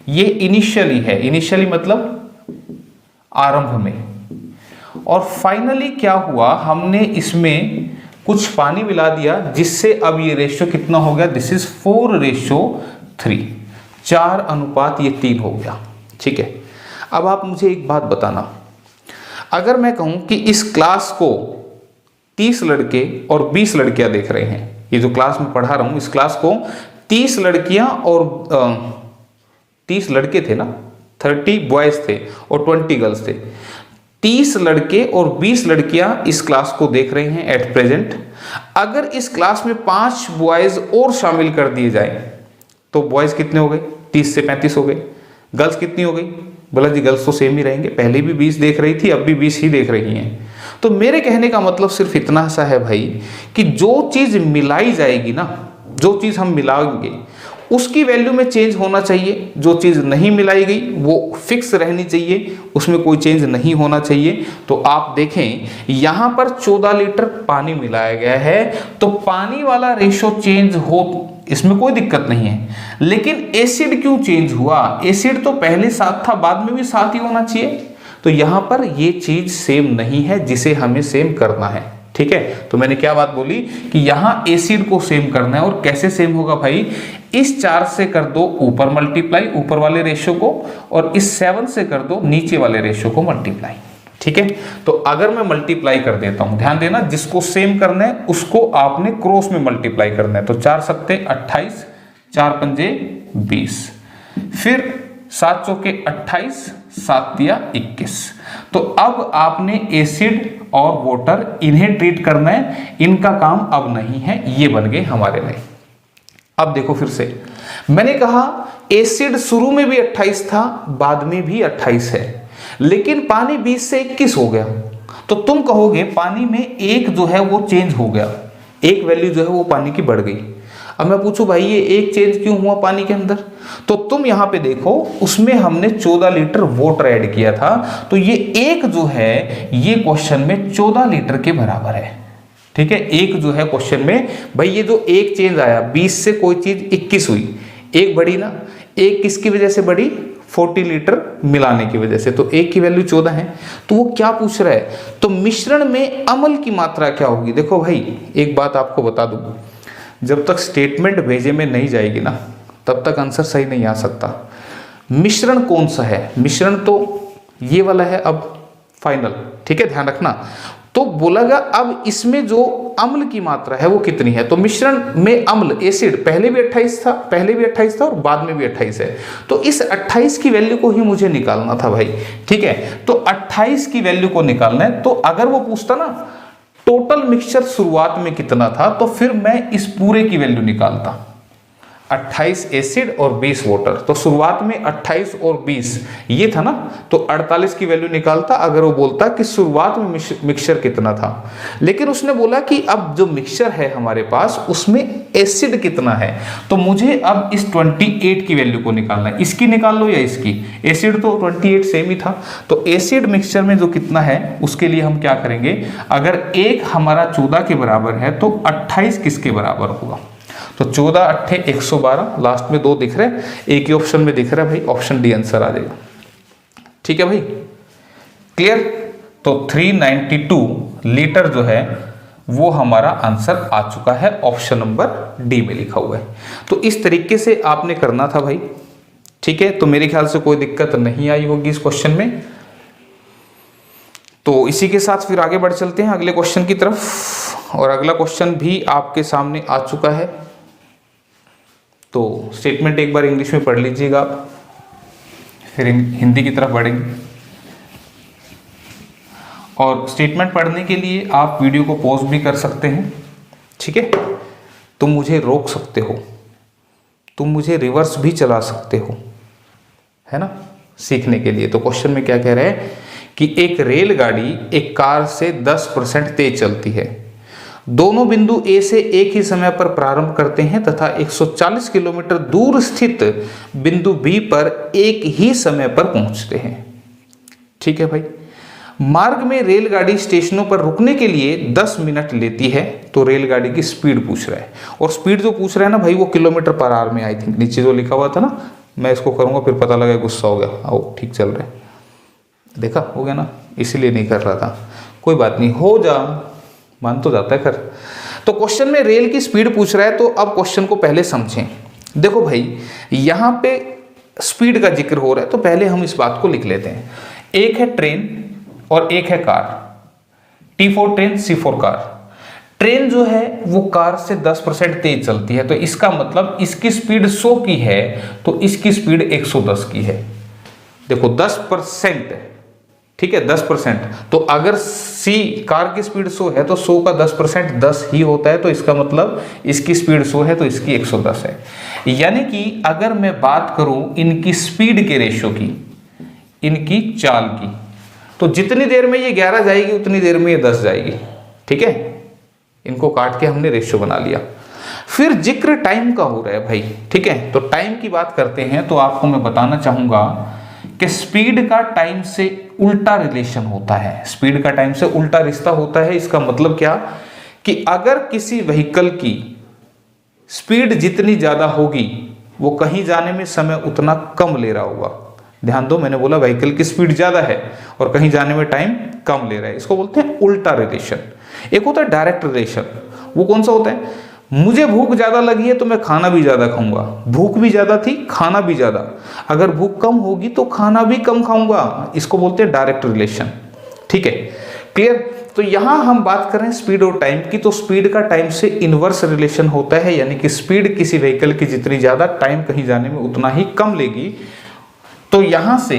[SPEAKER 1] ये इनिशियली है, इनिशियली मतलब आरंभ में। और फाइनली क्या हुआ, हमने इसमें कुछ पानी मिला दिया, जिससे अब ये रेशियो कितना हो गया, दिस इज 4:3, 4:3 हो गया, ठीक है। अब आप मुझे एक बात बताना, अगर मैं कहूं कि इस क्लास को 30 लड़के और 20 लड़कियां देख रहे हैं, ये जो क्लास में पढ़ा रहा हूं, इस क्लास को 30 लड़कियां और 30 लड़के थे ना, 30 बॉयज थे और 20 गर्ल्स थे। 30 लड़के और 20 लड़कियां इस क्लास को देख रहे हैं एट प्रेजेंट। अगर इस क्लास में 5 बॉयज और शामिल कर दिए जाए तो बॉयज कितने हो गए, 30 से 35 हो गए। गर्ल्स कितनी हो गई, बोला जी गर्ल्स तो सेम ही रहेंगे, पहले भी 20 देख रही थी, अब भी 20 ही देख रही हैं। तो मेरे कहने का मतलब सिर्फ इतना सा है भाई, कि जो चीज मिलाई जाएगी ना, जो चीज हम मिलाएंगे उसकी वैल्यू में चेंज होना चाहिए, जो चीज नहीं मिलाई गई वो फिक्स रहनी चाहिए, उसमें कोई चेंज नहीं होना चाहिए। तो आप देखें यहां पर 14 लीटर पानी मिलाया गया है, तो पानी वाला रेशो चेंज हो, इसमें कोई दिक्कत नहीं है। लेकिन एसिड क्यों चेंज हुआ, एसिड तो पहले 7 था, बाद में भी 7 ही होना चाहिए। तो यहां पर ये चीज सेम नहीं है, जिसे हमें सेम करना है, ठीक है। तो मैंने क्या बात बोली कि यहां एसिड को सेम करना है, और कैसे सेम होगा भाई, इस 4 से कर दो ऊपर मल्टीप्लाई, ऊपर वाले रेशियो को, और इस 7 से कर दो नीचे वाले रेशियो को मल्टीप्लाई, ठीक है। तो अगर मैं मल्टीप्लाई कर देता हूं, ध्यान देना, जिसको सेम करना है उसको आपने क्रॉस में मल्टीप्लाई करना है। तो 4 सत्ते 28, 4 पंजे 20, फिर 7 चौके 28, 7 तिया 21। तो अब आपने एसिड और वाटर इन्हें ट्रीट करना है, इनका काम अब नहीं है, ये बन गए हमारे लिए। अब देखो फिर से, मैंने कहा एसिड शुरू में भी 28 था, बाद में भी 28 है, लेकिन पानी 20 से 21 हो गया। तो तुम कहोगे पानी में एक जो है वो चेंज हो गया, एक वैल्यू जो है वो पानी की बढ़ गई। अब मैं पूछूं भाई ये एक चेंज क्यों हुआ पानी के अंदर, तो तुम यहां पे देखो, उसमें हमने 14 लीटर वाटर ऐड किया था, तो ये एक जो है ये क्वेश्चन में 14 लीटर के बराबर है, ठीक है। एक जो है क्वेश्चन में भाई ये जो एक चेंज आया, 20 से कोई चीज 21 हुई, एक बढ़ी ना, एक किसकी वजह से बढ़ी, 40 लीटर मिलाने की वजह से, तो एक की वैल्यू 14 है। तो वो क्या पूछ रहा है, तो मिश्रण में अम्ल की मात्रा क्या होगी। देखो भाई एक बात आपको बता दूं, जब तक स्टेटमेंट भेजे में नहीं जाएगी ना, तब तक आंसर सही नहीं आ सकता। मिश्रण कौन सा है, मिश्रण तो ये वाला है अब फाइनल, ठीक है, ध्यान रखना। तो बोलागा अब इसमें जो अम्ल की मात्रा है वो कितनी है, तो मिश्रण में अम्ल एसिड पहले भी 28 था, पहले भी 28 था और बाद में भी 28 है। तो इस 28 की वैल्यू को ही मुझे निकालना था भाई, ठीक है। तो 28 की वैल्यू को निकालना है, तो अगर वो पूछता ना टोटल मिक्सचर शुरुआत में कितना था, तो फिर मैं इस पूरे की वैल्यू निकालता। 28 एसिड और 20 वाटर। तो शुरुआत में 28 और 20 ये था ना, तो 48 की वैल्यू निकालता अगर वो बोलता कि शुरुआत में मिक्सचर कितना था। लेकिन उसने बोला कि अब जो मिक्सचर है हमारे पास उसमें एसिड कितना है, तो मुझे अब इस 28 की वैल्यू को निकालना है। इसकी निकाल लो या इसकी, एसिड तो 28 सेम ही था। तो एसिड मिक्सचर में जो कितना है उसके लिए हम क्या करेंगे, अगर एक हमारा 14 के बराबर है तो 28 किसके बराबर होगा। तो 14 अट्ठे 112, लास्ट में 2 दिख रहे हैं, एक ही ऑप्शन में दिख रहा है भाई, ऑप्शन डी आंसर आ जाएगा। ठीक है भाई, क्लियर। तो 392 लीटर जो है वो हमारा आंसर आ चुका है, ऑप्शन नंबर डी में लिखा हुआ है। तो इस तरीके से आपने करना था भाई। ठीक है, तो मेरे ख्याल से कोई दिक्कत नहीं आई होगी इस क्वेश्चन में। तो इसी के साथ फिर आगे बढ़ चलते हैं अगले क्वेश्चन की तरफ, और अगला क्वेश्चन भी आपके सामने आ चुका है। तो स्टेटमेंट एक बार इंग्लिश में पढ़ लीजिएगा, फिर हिंदी की तरफ बढ़ेंगे। और स्टेटमेंट पढ़ने के लिए आप वीडियो को पॉज भी कर सकते हैं। ठीक है, तुम मुझे रोक सकते हो, तुम मुझे रिवर्स भी चला सकते हो, है ना, सीखने के लिए। तो क्वेश्चन में क्या कह रहे हैं कि एक रेलगाड़ी एक कार से 10% तेज चलती है। दोनों बिंदु ए से एक ही समय पर प्रारंभ करते हैं तथा 140 किलोमीटर दूर स्थित बिंदु बी पर एक ही समय पर पहुंचते हैं। ठीक है भाई, मार्ग में रेलगाड़ी स्टेशनों पर रुकने के लिए 10 मिनट लेती है। तो रेलगाड़ी की स्पीड पूछ रहा है, और स्पीड जो पूछ रहा है ना भाई वो किलोमीटर पर आवर में, आई थिंक नीचे जो लिखा हुआ था ना, मैं इसको करूंगा फिर पता लगा गुस्सा हो गया। आओ ठीक चल रहा है, देखा हो गया ना, इसीलिए नहीं कर रहा था। कोई बात नहीं, हो जा, मान तो जाता है कर। तो क्वेश्चन में रेल की स्पीड पूछ रहा है, तो अब क्वेश्चन को पहले समझें। देखो भाई, यहां पे स्पीड का जिक्र हो रहा है, तो पहले हम इस बात को लिख लेते हैं। एक है ट्रेन और एक है car, T4 train, C4 car. Train जो है वो कार से 10% तेज चलती है, तो इसका मतलब इसकी स्पीड 100 की है तो इसकी स्पीड 110 की है। देखो 10%, ठीक है 10%, तो अगर सी कार की स्पीड 100 है तो 100 का 10% 10 ही होता है, तो इसका मतलब इसकी स्पीड 100 है तो इसकी 110 है। यानी कि अगर मैं बात करूं इनकी स्पीड के रेशियो की, इनकी चाल की, तो जितनी देर में ये 11 जाएगी उतनी देर में ये 10 जाएगी। ठीक है, इनको काट के हमने रेशियो बना लिया। फिर जिक्र टाइम का हो रहा है भाई। ठीक है, तो टाइम की बात करते हैं, तो आपको मैं बताना चाहूंगा कि स्पीड का टाइम से उल्टा रिलेशन होता है। स्पीड का टाइम से उल्टा रिश्ता होता है। इसका मतलब क्या कि अगर किसी व्हीकल की स्पीड जितनी ज्यादा होगी वो कहीं जाने में समय उतना कम ले रहा होगा। ध्यान दो, मैंने बोला व्हीकल की स्पीड ज्यादा है और कहीं जाने में टाइम कम ले रहा है, इसको बोलते हैं उल्टा रिलेशन। एक होता है डायरेक्ट रिलेशन, वो कौन सा होता है, मुझे भूख ज्यादा लगी है तो मैं खाना भी ज्यादा खाऊंगा। भूख भी ज्यादा थी, खाना भी ज्यादा। अगर भूख कम होगी तो खाना भी कम खाऊंगा, इसको बोलते हैं डायरेक्ट रिलेशन। ठीक है, क्लियर। तो यहां हम बात करें स्पीड और टाइम की, तो स्पीड का टाइम से इनवर्स रिलेशन होता है, यानी कि स्पीड किसी व्हीकल की जितनी ज्यादा, टाइम कहीं जाने में उतना ही कम लेगी। तो यहां से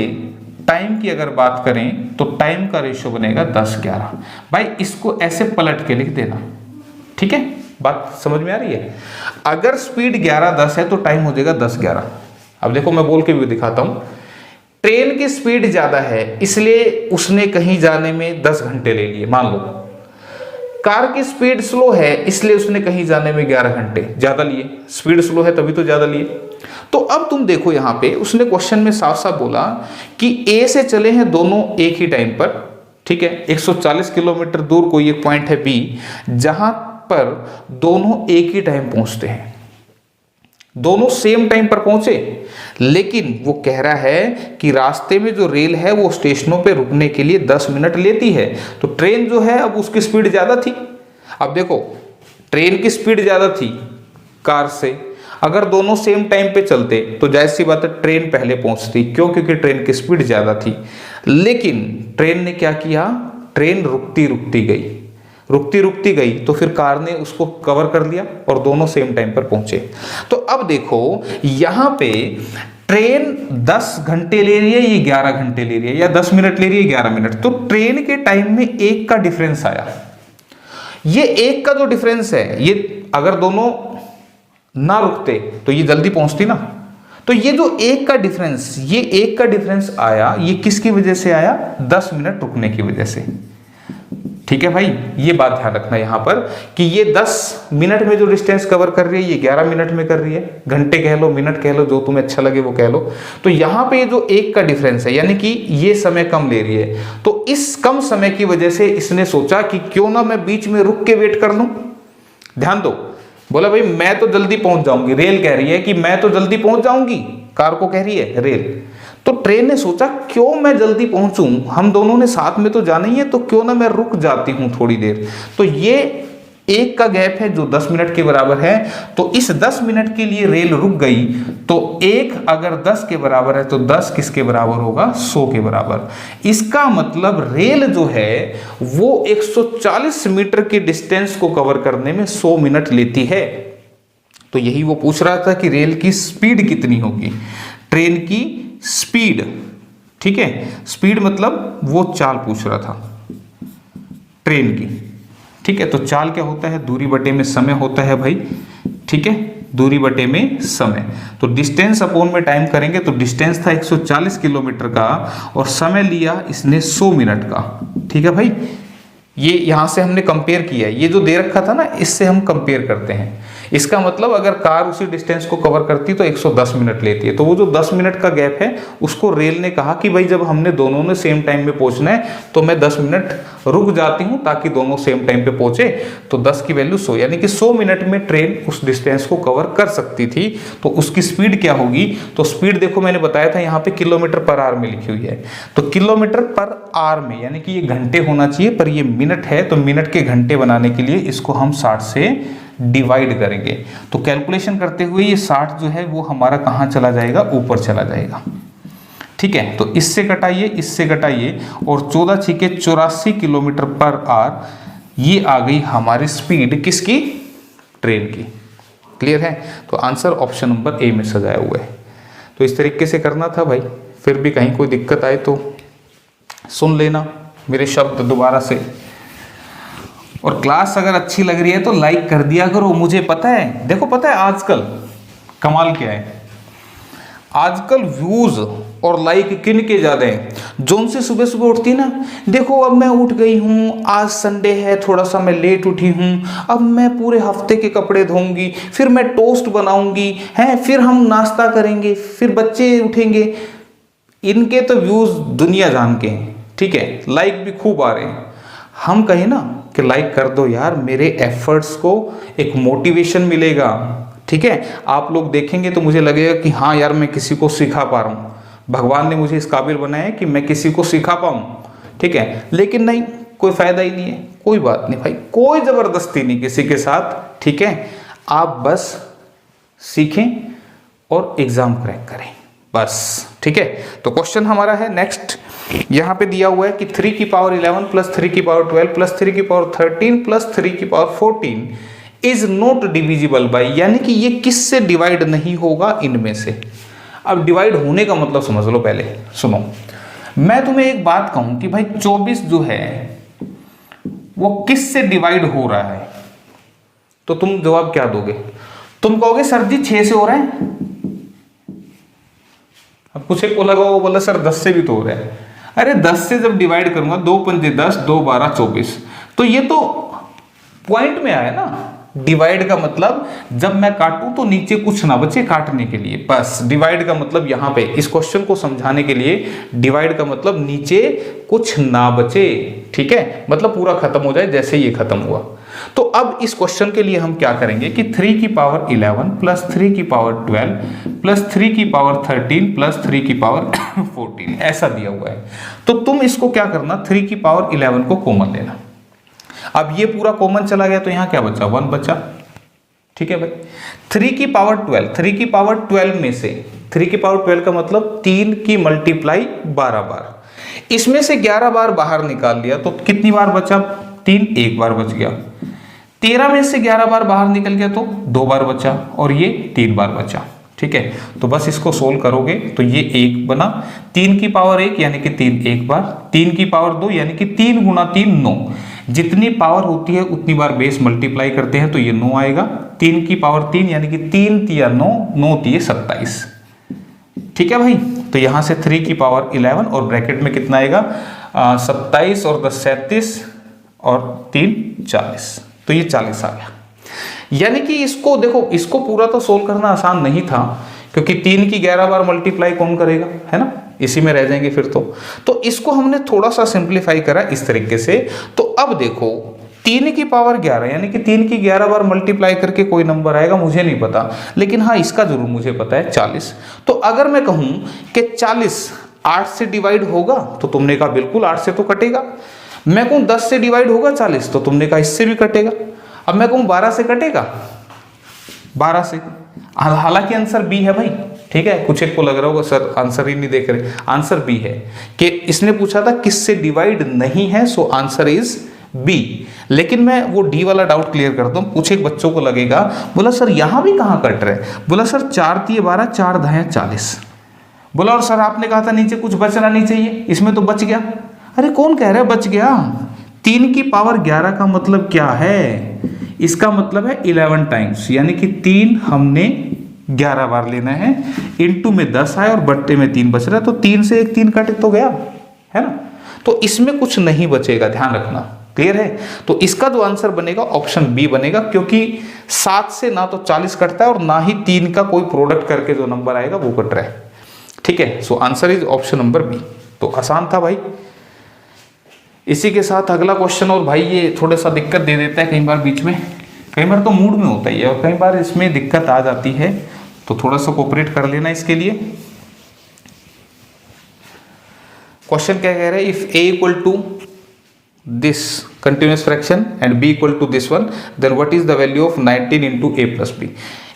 [SPEAKER 1] टाइम की अगर बात करें तो टाइम का रेशियो बनेगा 10-11। भाई इसको ऐसे पलट के लिख देना। ठीक है, बात समझ में आ रही है। अगर स्पीड 11-10 है तो टाइम हो जाएगा 10-11। अब देखो मैं बोल के भी दिखाता हूं। ट्रेन की स्पीड ज्यादा है इसलिए उसने कहीं जाने में 10 घंटे ले लिए, मान लो। कार की स्पीड स्लो है इसलिए उसने कहीं जाने में 11 घंटे ज्यादा लिए। स्पीड स्लो है तभी तो ज्यादा लिए। तो अब तुम देखो यहां पे उसने क्वेश्चन में साफ साफ बोला कि ए से चले हैं दोनों एक ही टाइम पर। ठीक है, 140 किलोमीटर दूर कोई एक पॉइंट है बी, जहां पर दोनों एक ही टाइम पहुंचते हैं, दोनों सेम टाइम पर पहुंचे। लेकिन वो कह रहा है कि रास्ते में जो रेल है वो स्टेशनों पे रुकने के लिए 10 मिनट लेती है। तो ट्रेन जो है अब उसकी स्पीड ज्यादा थी। अब देखो ट्रेन की स्पीड ज्यादा थी कार से, अगर दोनों सेम टाइम पे चलते तो जाहिर सी बात है ट्रेन पहले पहुंचती, क्यों, क्योंकि ट्रेन की स्पीड ज्यादा थी। लेकिन ट्रेन ने क्या किया, ट्रेन रुकती रुकती गई तो फिर कार ने उसको कवर कर लिया और दोनों सेम टाइम पर पहुंचे। तो अब देखो यहां पे ट्रेन 10 घंटे ले रही है, ये 11 घंटे ले रही है, या 10 मिनट ले रही है 11 मिनट। तो ट्रेन के टाइम में 1 का डिफरेंस आया। ये 1 का जो डिफरेंस है, ये अगर दोनों ना रुकते तो ये जल्दी पहुंचती ना। तो ये जो एक का डिफरेंस, ये एक का डिफरेंस आया, ये किसकी वजह से आया? 10 मिनट रुकने की वजह से। ठीक है भाई, ये बात ध्यान रखना यहां पर कि ये 10 मिनट में जो डिस्टेंस कवर कर रही है, ये 11 मिनट में कर रही है। घंटे कह लो, मिनट कह लो, जो तुम्हें अच्छा लगे वो कह लो। तो यहां पे जो एक का डिफरेंस है, यानी कि ये समय कम ले रही है, तो इस कम समय की वजह से इसने सोचा कि क्यों ना मैं बीच में रुक के वेट कर लूं। ध्यान दो, बोला भाई मैं तो जल्दी पहुंच जाऊंगी, रेल कह रही है कि मैं तो जल्दी पहुंच जाऊंगी, कार को कह रही है रेल। तो ट्रेन ने सोचा क्यों मैं जल्दी पहुंचूं, हम दोनों ने साथ में तो जाना ही है, तो क्यों ना मैं रुक जाती हूं थोड़ी देर। तो ये एक का गैप है जो 10 मिनट के बराबर है। तो इस 10 मिनट के लिए रेल रुक गई। तो एक अगर 10 के बराबर है तो 10 किसके बराबर होगा? 100 के बराबर। इसका मतलब रेल जो है वो 140 मीटर के डिस्टेंस को कवर करने में 100 मिनट लेती है। तो यही वो पूछ रहा था कि रेल की स्पीड कितनी होगी, ट्रेन की स्पीड। ठीक है, स्पीड मतलब वो चाल पूछ रहा था ट्रेन की। ठीक है, तो चाल क्या होता है? दूरी बटे में समय होता है भाई। ठीक है, दूरी बटे में समय। तो डिस्टेंस अपॉन में टाइम करेंगे तो डिस्टेंस था 140 किलोमीटर का और समय लिया इसने 100 मिनट का। ठीक है भाई, ये यहां से हमने कंपेयर किया है, ये जो दे रखा था ना इससे हम कंपेयर करते हैं। इसका मतलब अगर कार उसी डिस्टेंस को कवर करती तो 110 मिनट लेती है। तो वो जो 10 मिनट का गैप है उसको रेल ने कहा कि भाई जब हमने दोनों ने सेम टाइम पे पहुंचना है तो मैं 10 मिनट रुक जाती हूं ताकि दोनों सेम टाइम पे पहुंचे। तो 10 की वैल्यू 100, यानी कि 100 मिनट में ट्रेन उस डिस्टेंस को कवर कर सकती थी। तो उसकी स्पीड क्या होगी? तो स्पीड देखो मैंने बताया था यहाँ पे किलोमीटर पर आवर में लिखी हुई है। तो किलोमीटर पर आवर में, यानी कि ये घंटे होना चाहिए पर ये मिनट है, तो मिनट के घंटे बनाने के लिए इसको हम 60 से डिवाइड करेंगे। तो कैलकुलेशन करते हुए ये 60 जो है वो हमारा कहाँ चला जाएगा? ऊपर चला जाएगा। ठीक है, तो इससे घटाइए, इससे घटाइए और 14 छीके 84 किलोमीटर पर आवर। ये आ गई हमारी स्पीड किसकी? ट्रेन की। क्लियर है? तो आंसर ऑप्शन नंबर ए में सजाया हुआ है। तो इस तरीके से करना था भाई। फिर भी कहीं कोई दिक्कत आए तो सुन लेना मेरे शब्द दोबारा से। और क्लास अगर अच्छी लग रही है तो लाइक कर दिया करो। मुझे पता है, देखो पता है आजकल कमाल क्या है, आजकल व्यूज और लाइक किन के ज्यादा हैं? जोन से सुबह सुबह उठती ना, देखो अब मैं उठ गई हूँ, आज संडे है, थोड़ा सा मैं लेट उठी हूँ, अब मैं पूरे हफ्ते के कपड़े धोऊंगी, फिर मैं टोस्ट बनाऊंगी, हैं, फिर हम नाश्ता करेंगे, फिर बच्चे उठेंगे। इनके तो व्यूज दुनिया जान के हैं। ठीक है, लाइक भी खूब आ रहे हैं। हम कहें ना कि लाइक कर दो यार, मेरे एफर्ट्स को एक मोटिवेशन मिलेगा। ठीक है, आप लोग देखेंगे तो मुझे लगेगा कि हाँ यार मैं किसी को सिखा पा रहा हूँ, भगवान ने मुझे इस काबिल बनाया है कि मैं किसी को सिखा पाऊँ। ठीक है, लेकिन नहीं, कोई फायदा ही नहीं है। कोई बात नहीं भाई, कोई जबरदस्ती नहीं किसी के साथ। ठीक है, आप बस सीखें और एग्जाम क्रैक करें बस। ठीक है, तो क्वेश्चन हमारा है नेक्स्ट, यहां पे दिया हुआ है कि 3 की पावर 11 प्लस 3 की पावर 12 प्लस 3 की पावर 13 प्लस 3 की power 14 is not divisible by, यानी कि ये किससे डिवाइड नहीं होगा इनमें से। अब डिवाइड होने का मतलब समझ लो। पहले सुनो, मैं तुम्हें एक बात कहूं कि भाई 24 जो है वो किससे डिवाइड हो रहा है, तो तुम जवाब क्या दोगे? तुम कहोगे सर जी 6 से हो रहा है। अब कुछ एक को लगा, वो बोला सर 10 से भी तो हो रहा है। अरे 10 से जब डिवाइड करूंगा, 2 पंजे 10, 2 12 24, तो ये तो पॉइंट में आया ना। डिवाइड का मतलब जब मैं काटूं तो नीचे कुछ ना बचे काटने के लिए, बस डिवाइड का मतलब यहां पे इस क्वेश्चन को समझाने के लिए डिवाइड का मतलब नीचे कुछ ना बचे। ठीक है, मतलब पूरा खत्म हो जाए जैसे ये खत्म हुआ। तो अब इस क्वेश्चन के लिए हम क्या करेंगे कि 3 की पावर 11 प्लस 3 की पावर 12 प्लस 3 की पावर 13 प्लस 3 की पावर 14 ऐसा दिया हुआ है। तो तुम इसको क्या करना, 3 की पावर 11 को कॉमन लेना। अब ये पूरा कॉमन चला गया तो यहां क्या बचा? 1 बचा। ठीक है भाई, 3 की पावर 12, 3 की पावर 12 में से 3 की पावर 12 का मतलब 3 की मल्टीप्लाई 12 बार, इसमें से 11 बार बाहर निकाल लिया तो कितनी बार बचा? 3, एक बार बच गया। 13 में से 11 बार बाहर निकल गया तो 2 बार बचा और ये 3 बार बचा। ठीक है, तो बस इसको सोल्व करोगे तो ये 1 बना, 3 की पावर 1 यानी कि 3 एक बार, 3 की पावर 2 यानी कि 3 गुना 3 9, जितनी पावर होती है उतनी बार बेस मल्टीप्लाई करते हैं तो ये 9 आएगा। 3 की पावर 3 यानी कि 3 तिया 9, 9 तिये 27। ठीक है भाई, तो यहां से 3 की पावर 11 और ब्रैकेट में कितना आएगा 27 और 10 37 और 3 40, तो ये 40 आ गया। यानी कि इसको देखो, इसको पूरा तो सोल्व करना आसान नहीं था, क्योंकि 3 की 11 बार मल्टीप्लाई कौन करेगा, है ना, इसी में रह जाएंगे फिर तो इसको हमने थोड़ा सा सिंप्लीफाई करा इस तरीके से। तो अब देखो 3 की पावर 11 यानी कि 3 की 11 बार मल्टीप्लाई करके कोई नंबर आएगा, मुझे नहीं पता, लेकिन हाँ इसका जरूर मुझे पता है 40। तो अगर मैं कहूं कि 40 8 से डिवाइड होगा, तो तुमने कहा बिल्कुल 8 से तो कटेगा। मैं कहूं 10 से डिवाइड होगा 40, तो तुमने कहा इससे भी कटेगा। अब मैं कहूं 12 से कटेगा, 12 से, हालांकि आंसर बी है भाई। ठीक है, कुछ एक को लग रहा होगा सर आंसर ही नहीं देख रहे, आंसर बी है कि इसने पूछा था किससे डिवाइड नहीं है, सो आंसर इज बी। लेकिन मैं वो डी वाला डाउट क्लियर करता हूँ। कुछ एक बच्चों को लगेगा, बोला सर यहां भी कहां कट रहे, बोला सर 4 तिये 12, 4 दाएं 40, बोला और सर आपने कहा था नीचे कुछ बचना नहीं चाहिए, इसमें तो बच गया। अरे कौन कह रहा है बच गया, 3 की पावर 11 का मतलब क्या है, इसका मतलब है 11 टाइम्स, यानी कि 3 हमने 11 बार लेना है, इनटू में 10 आए और बट्टे में 3 बच रहा है, तो 3 से एक 3 कट तो गया, है ना, तो इसमें कुछ नहीं बचेगा, ध्यान रखना, क्लियर है। तो इसका जो आंसर बनेगा ऑप्शन बी बनेगा, क्योंकि 7 से ना तो 40 कटता है और ना ही 3 का कोई प्रोडक्ट करके जो नंबर आएगा वो कट रहा है। ठीक है, so answer is option number B. तो आसान था भाई। इसी के साथ अगला क्वेश्चन, और भाई ये थोड़ा सा दिक्कत दे देता है कई बार बीच में, कई बार तो मूड में होता ही है और कई बार इसमें दिक्कत आ जाती है, तो थोड़ा सा कोऑपरेट कर लेना इसके लिए। क्वेश्चन क्या कह रहा है, if a equal to this continuous fraction and b equal to this one, then what is the value of 19 into a plus B.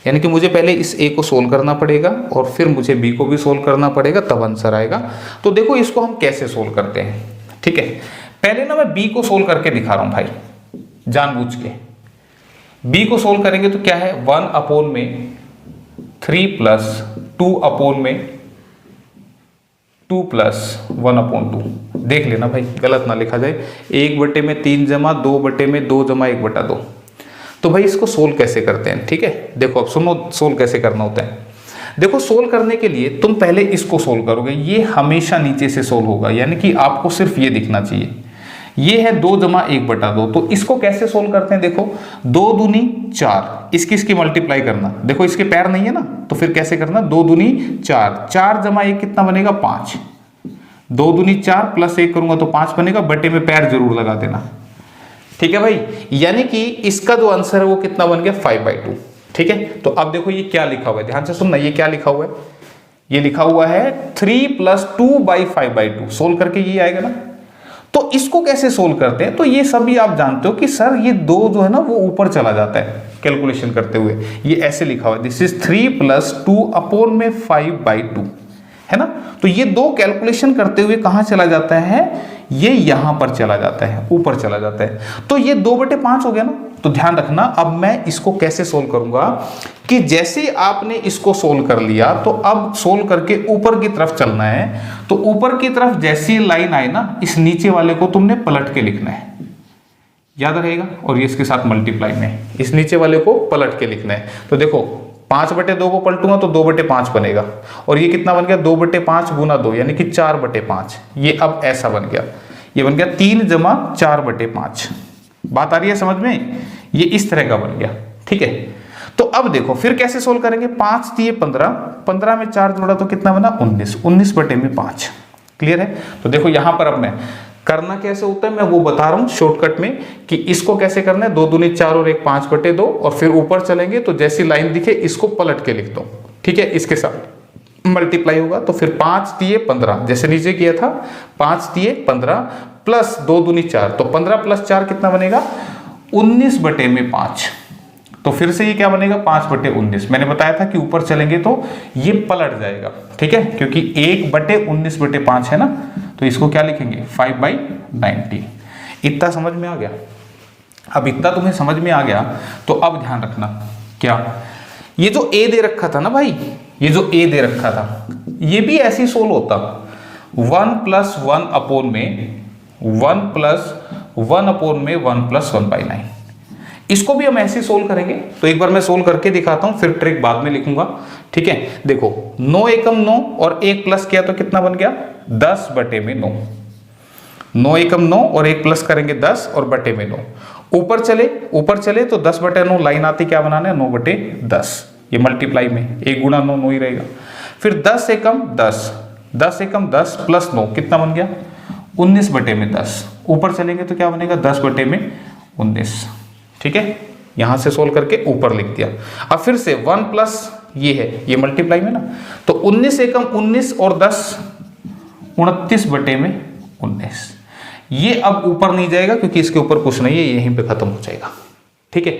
[SPEAKER 1] यानी कि मुझे पहले इस a को सोल्व करना पड़ेगा और फिर मुझे b को भी सोल्व करना पड़ेगा, तब आंसर आएगा। तो देखो इसको हम कैसे सोल्व करते हैं। ठीक है, पहले ना मैं b को सोल्व करके दिखा रहा हूं भाई, जानबूझ के। b को सोल्व करेंगे तो क्या है, 1 अपॉन में 3 प्लस 2 अपॉन में 2 प्लस 1 अपॉन 2। देख लेना भाई गलत ना लिखा जाए, 1 बटे में 3 जमा 2 बटे में 2 जमा 1 बटा 2। तो भाई इसको सोल्व कैसे करते हैं, ठीक है, देखो अब सुनो सोल्व कैसे करना होता है। देखो सोल्व करने के लिए तुम पहले इसको सोल्व करोगे, ये हमेशा नीचे से सोल्व होगा, यानी कि आपको सिर्फ ये दिखना चाहिए, ये है 2 जमा 1 बटा 2। तो इसको कैसे सोल्व करते हैं, देखो 2 दूनी 4, इसकी मल्टीप्लाई करना, देखो इसके पैर नहीं है ना, तो फिर कैसे करना, 2 दूनी 4, 4 जमा 1 कितना बनेगा 5, 2 दूनी 4 प्लस 1 करूंगा तो 5 बनेगा, बटे में पैर जरूर लगा देना। ठीक है भाई, यानी कि इसका जो आंसर है वो कितना बन गया 5/2। ठीक है, तो अब देखो ये क्या लिखा हुआ है, ध्यान से सुनना, ये क्या लिखा हुआ है, ये लिखा हुआ है 3 + 2/5/2। सोल्व करके ये आएगा ना। तो इसको कैसे सोल्व करते हैं, तो ये सभी आप जानते हो कि सर ये 2 जो है ना वो ऊपर चला जाता है कैलकुलेशन करते हुए, ये ऐसे लिखा हुआ है, दिस इज 3 + 2 अपॉन में 5/2, है ना। तो ये 2 कैलकुलेशन करते हुए कहां चला जाता है, ये यहां पर चला जाता है, ऊपर चला जाता है। तो ये 2/5 हो गया ना। तो ध्यान रखना, अब मैं इसको कैसे सोल्व करूंगा कि जैसे आपने इसको सोल्व कर लिया, तो अब सोल्व करके ऊपर की तरफ चलना है। तो ऊपर की तरफ जैसी लाइन आए ना, इस नीचे वाले को तुमने पलट के लिखना है, याद रहेगा, और ये इसके साथ मल्टीप्लाई में इस नीचे वाले को पलट के लिखना है। तो देखो 5/2 को पलटूंगा तो 2/5 बनेगा, और ये कितना बन गया 2/5 गुना 2 यानी कि 4/5। ये अब ऐसा बन गया, ये बन गया 3 जमा 4/5। बात आ रही है समझ में, ये इस तरह का बन गया। ठीक है, तो अब देखो फिर कैसे सोल्व करेंगे, 5 तिये 15, 15 में 4 जोड़ा तो कितना बना 19, 19/5। क्लियर है। तो देखो यहां पर अब मैं करना कैसे होता है मैं वो बता रहा हूं शॉर्टकट में, कि इसको कैसे करना है, 2 दूनी 4 और 1 5/2, और फिर ऊपर चलेंगे तो जैसी लाइन दिखे इसको पलट के लिख दो। ठीक है, इसके साथ मल्टीप्लाई होगा, तो फिर 5 तिये 15 जैसे नीचे किया था, 5 तिये 15 प्लस 2 दूनी 4, तो 15 + 4 कितना बनेगा 19/5। तो फिर से ये क्या बनेगा 5/19। मैंने बताया था कि ऊपर चलेंगे तो ये पलट जाएगा। ठीक है, क्योंकि 1/19/5 है ना, तो इसको क्या लिखेंगे 5/90। इतना समझ में आ गया। अब इतना तुम्हें समझ में आ गया, तो अब ध्यान रखना, क्या ये जो a दे रखा था ना भाई, ये जो a दे रखा था, ये भी ऐसे ही सोल्व होता, 1 + 1 अपॉन में 1 + 1 अपॉन में 1 + 1/9। इसको भी हम ऐसे सोल्व करेंगे। तो एक बार मैं सोल्व करके दिखाता हूं, फिर ट्रिक बाद में लिखूंगा। ठीक है, देखो 9 एकम 9 और 1 प्लस किया तो कितना बन गया 10 बटे में 9। 9 एकम 9 और 1 प्लस करेंगे 10 और बटे में 9। ऊपर चले तो 10 बटे 9 लाइन आती, क्या बनाना है 9 बटे 10। ये मल्टीप्लाई में 1 गुणा 9 9 ही रहेगा। फिर 10 एकम 10, 10 एकम 10 प्लस 9 कितना बन गया 19 बटे में 10। ऊपर चलेंगे तो क्या बनेगा 10 बटे में 19। ठीक है, यहां से सोल्व करके ऊपर लिख दिया। अब फिर से 1 प्लस ये है, ये मल्टीप्लाई में ना, तो 19 एकम 19 और 10 29 बटे में 19। ये अब ऊपर नहीं जाएगा क्योंकि इसके ऊपर कुछ नहीं है, यहीं पे खत्म हो जाएगा। ठीक है,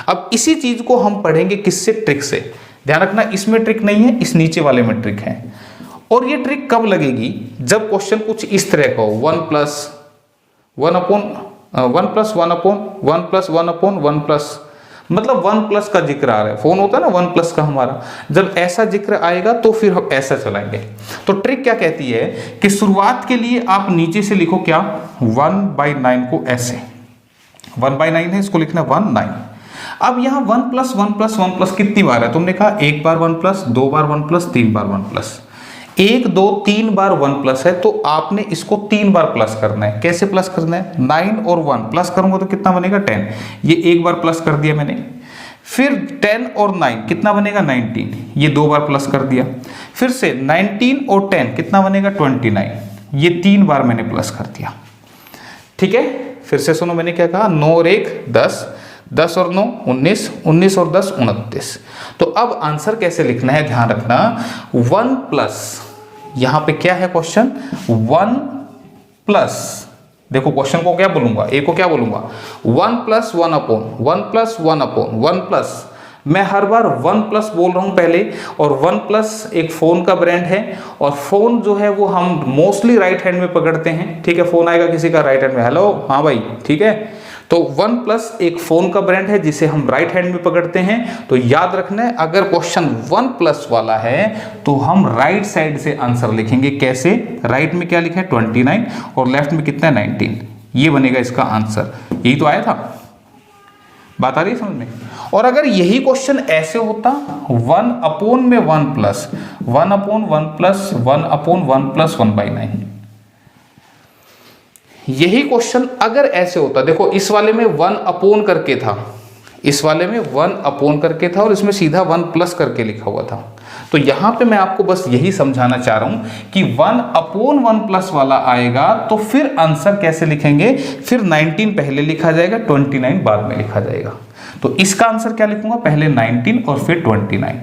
[SPEAKER 1] अब इसी चीज को हम पढ़ेंगे किससे, ट्रिक से। ध्यान रखना इसमें ट्रिक नहीं है, इस नीचे वाले में ट्रिक है। और ये ट्रिक कब लगेगी, जब क्वेश्चन कुछ इस तरह का हो 1 plus 1 upon 1 plus 1 upon 1 plus 1 upon 1 plus, मतलब 1 प्लस का जिक्र आ रहा है, फोन होता है ना 1 प्लस का हमारा, जब ऐसा जिक्र आएगा तो फिर हम ऐसा चलाएंगे। तो ट्रिक क्या कहती है कि शुरुआत के लिए आप नीचे से लिखो क्या 1/9 को ऐसे, 1/9 है, इसको लिखना 1/9। अब यहाँ 1 प्लस 1 प्लस 1 प्लस कितनी बार है, तुमने कहा 1 बार 1 प्लस, 2 बार 1 प्लस, 3 बार 1 प्लस। 1 2 3 बार 1 प्लस है, तो आपने इसको 3 बार प्लस करना है। कैसे प्लस करना है, 9 और 1 प्लस करूंगा तो कितना बनेगा 10। ये 1 बार प्लस कर दिया मैंने। फिर 10 और 9 कितना बनेगा 19, ये 2 बार प्लस कर दिया। फिर से 19 और 10 कितना बनेगा 29, ये 3 बार मैंने प्लस कर दिया। ठीक है, फिर से सुनो मैंने क्या कहा, 9 और 1 10, 10 और 9 19, 19 और 10 29। तो अब आंसर कैसे लिखना है, ध्यान रखना 1 प्लस, यहां पे क्या है क्वेश्चन 1 प्लस, देखो क्वेश्चन को क्या बोलूंगा, ए को क्या बोलूंगा 1 plus 1 upon 1 plus 1 upon 1 plus, मैं हर बार 1 प्लस बोल रहा हूं पहले। और 1 प्लस एक फोन का ब्रांड है, और फोन जो है वो हम मोस्टली राइट हैंड में पकड़ते हैं। ठीक है, फोन आएगा किसी का राइट हैंड में, हेलो हाँ भाई, ठीक है। तो 1 प्लस एक फोन का ब्रांड है जिसे हम राइट हैंड में पकड़ते हैं। तो याद रखना है, अगर क्वेश्चन 1 प्लस वाला है तो हम राइट साइड से आंसर लिखेंगे। कैसे, राइट में क्या लिखा है 29 और लेफ्ट में कितना है 19, ये बनेगा इसका आंसर। यही तो आया था, बात आ रही है समझ में। और अगर यही क्वेश्चन ऐसे होता 1 अपॉन में 1 plus 1 upon 1 plus 1 upon 1 plus 1/9, यही क्वेश्चन अगर ऐसे होता, देखो इस वाले में 1 अपॉन करके था, इस वाले में 1 अपॉन करके था और इसमें सीधा 1 प्लस करके लिखा हुआ था। तो यहां पे मैं आपको बस यही समझाना चाह रहा हूं कि 1 अपॉन 1 प्लस वाला आएगा तो फिर आंसर कैसे लिखेंगे, फिर 19 पहले लिखा जाएगा, 29 बाद में लिखा जाएगा। तो इसका आंसर क्या लिखूंगा, पहले 19 और फिर 29।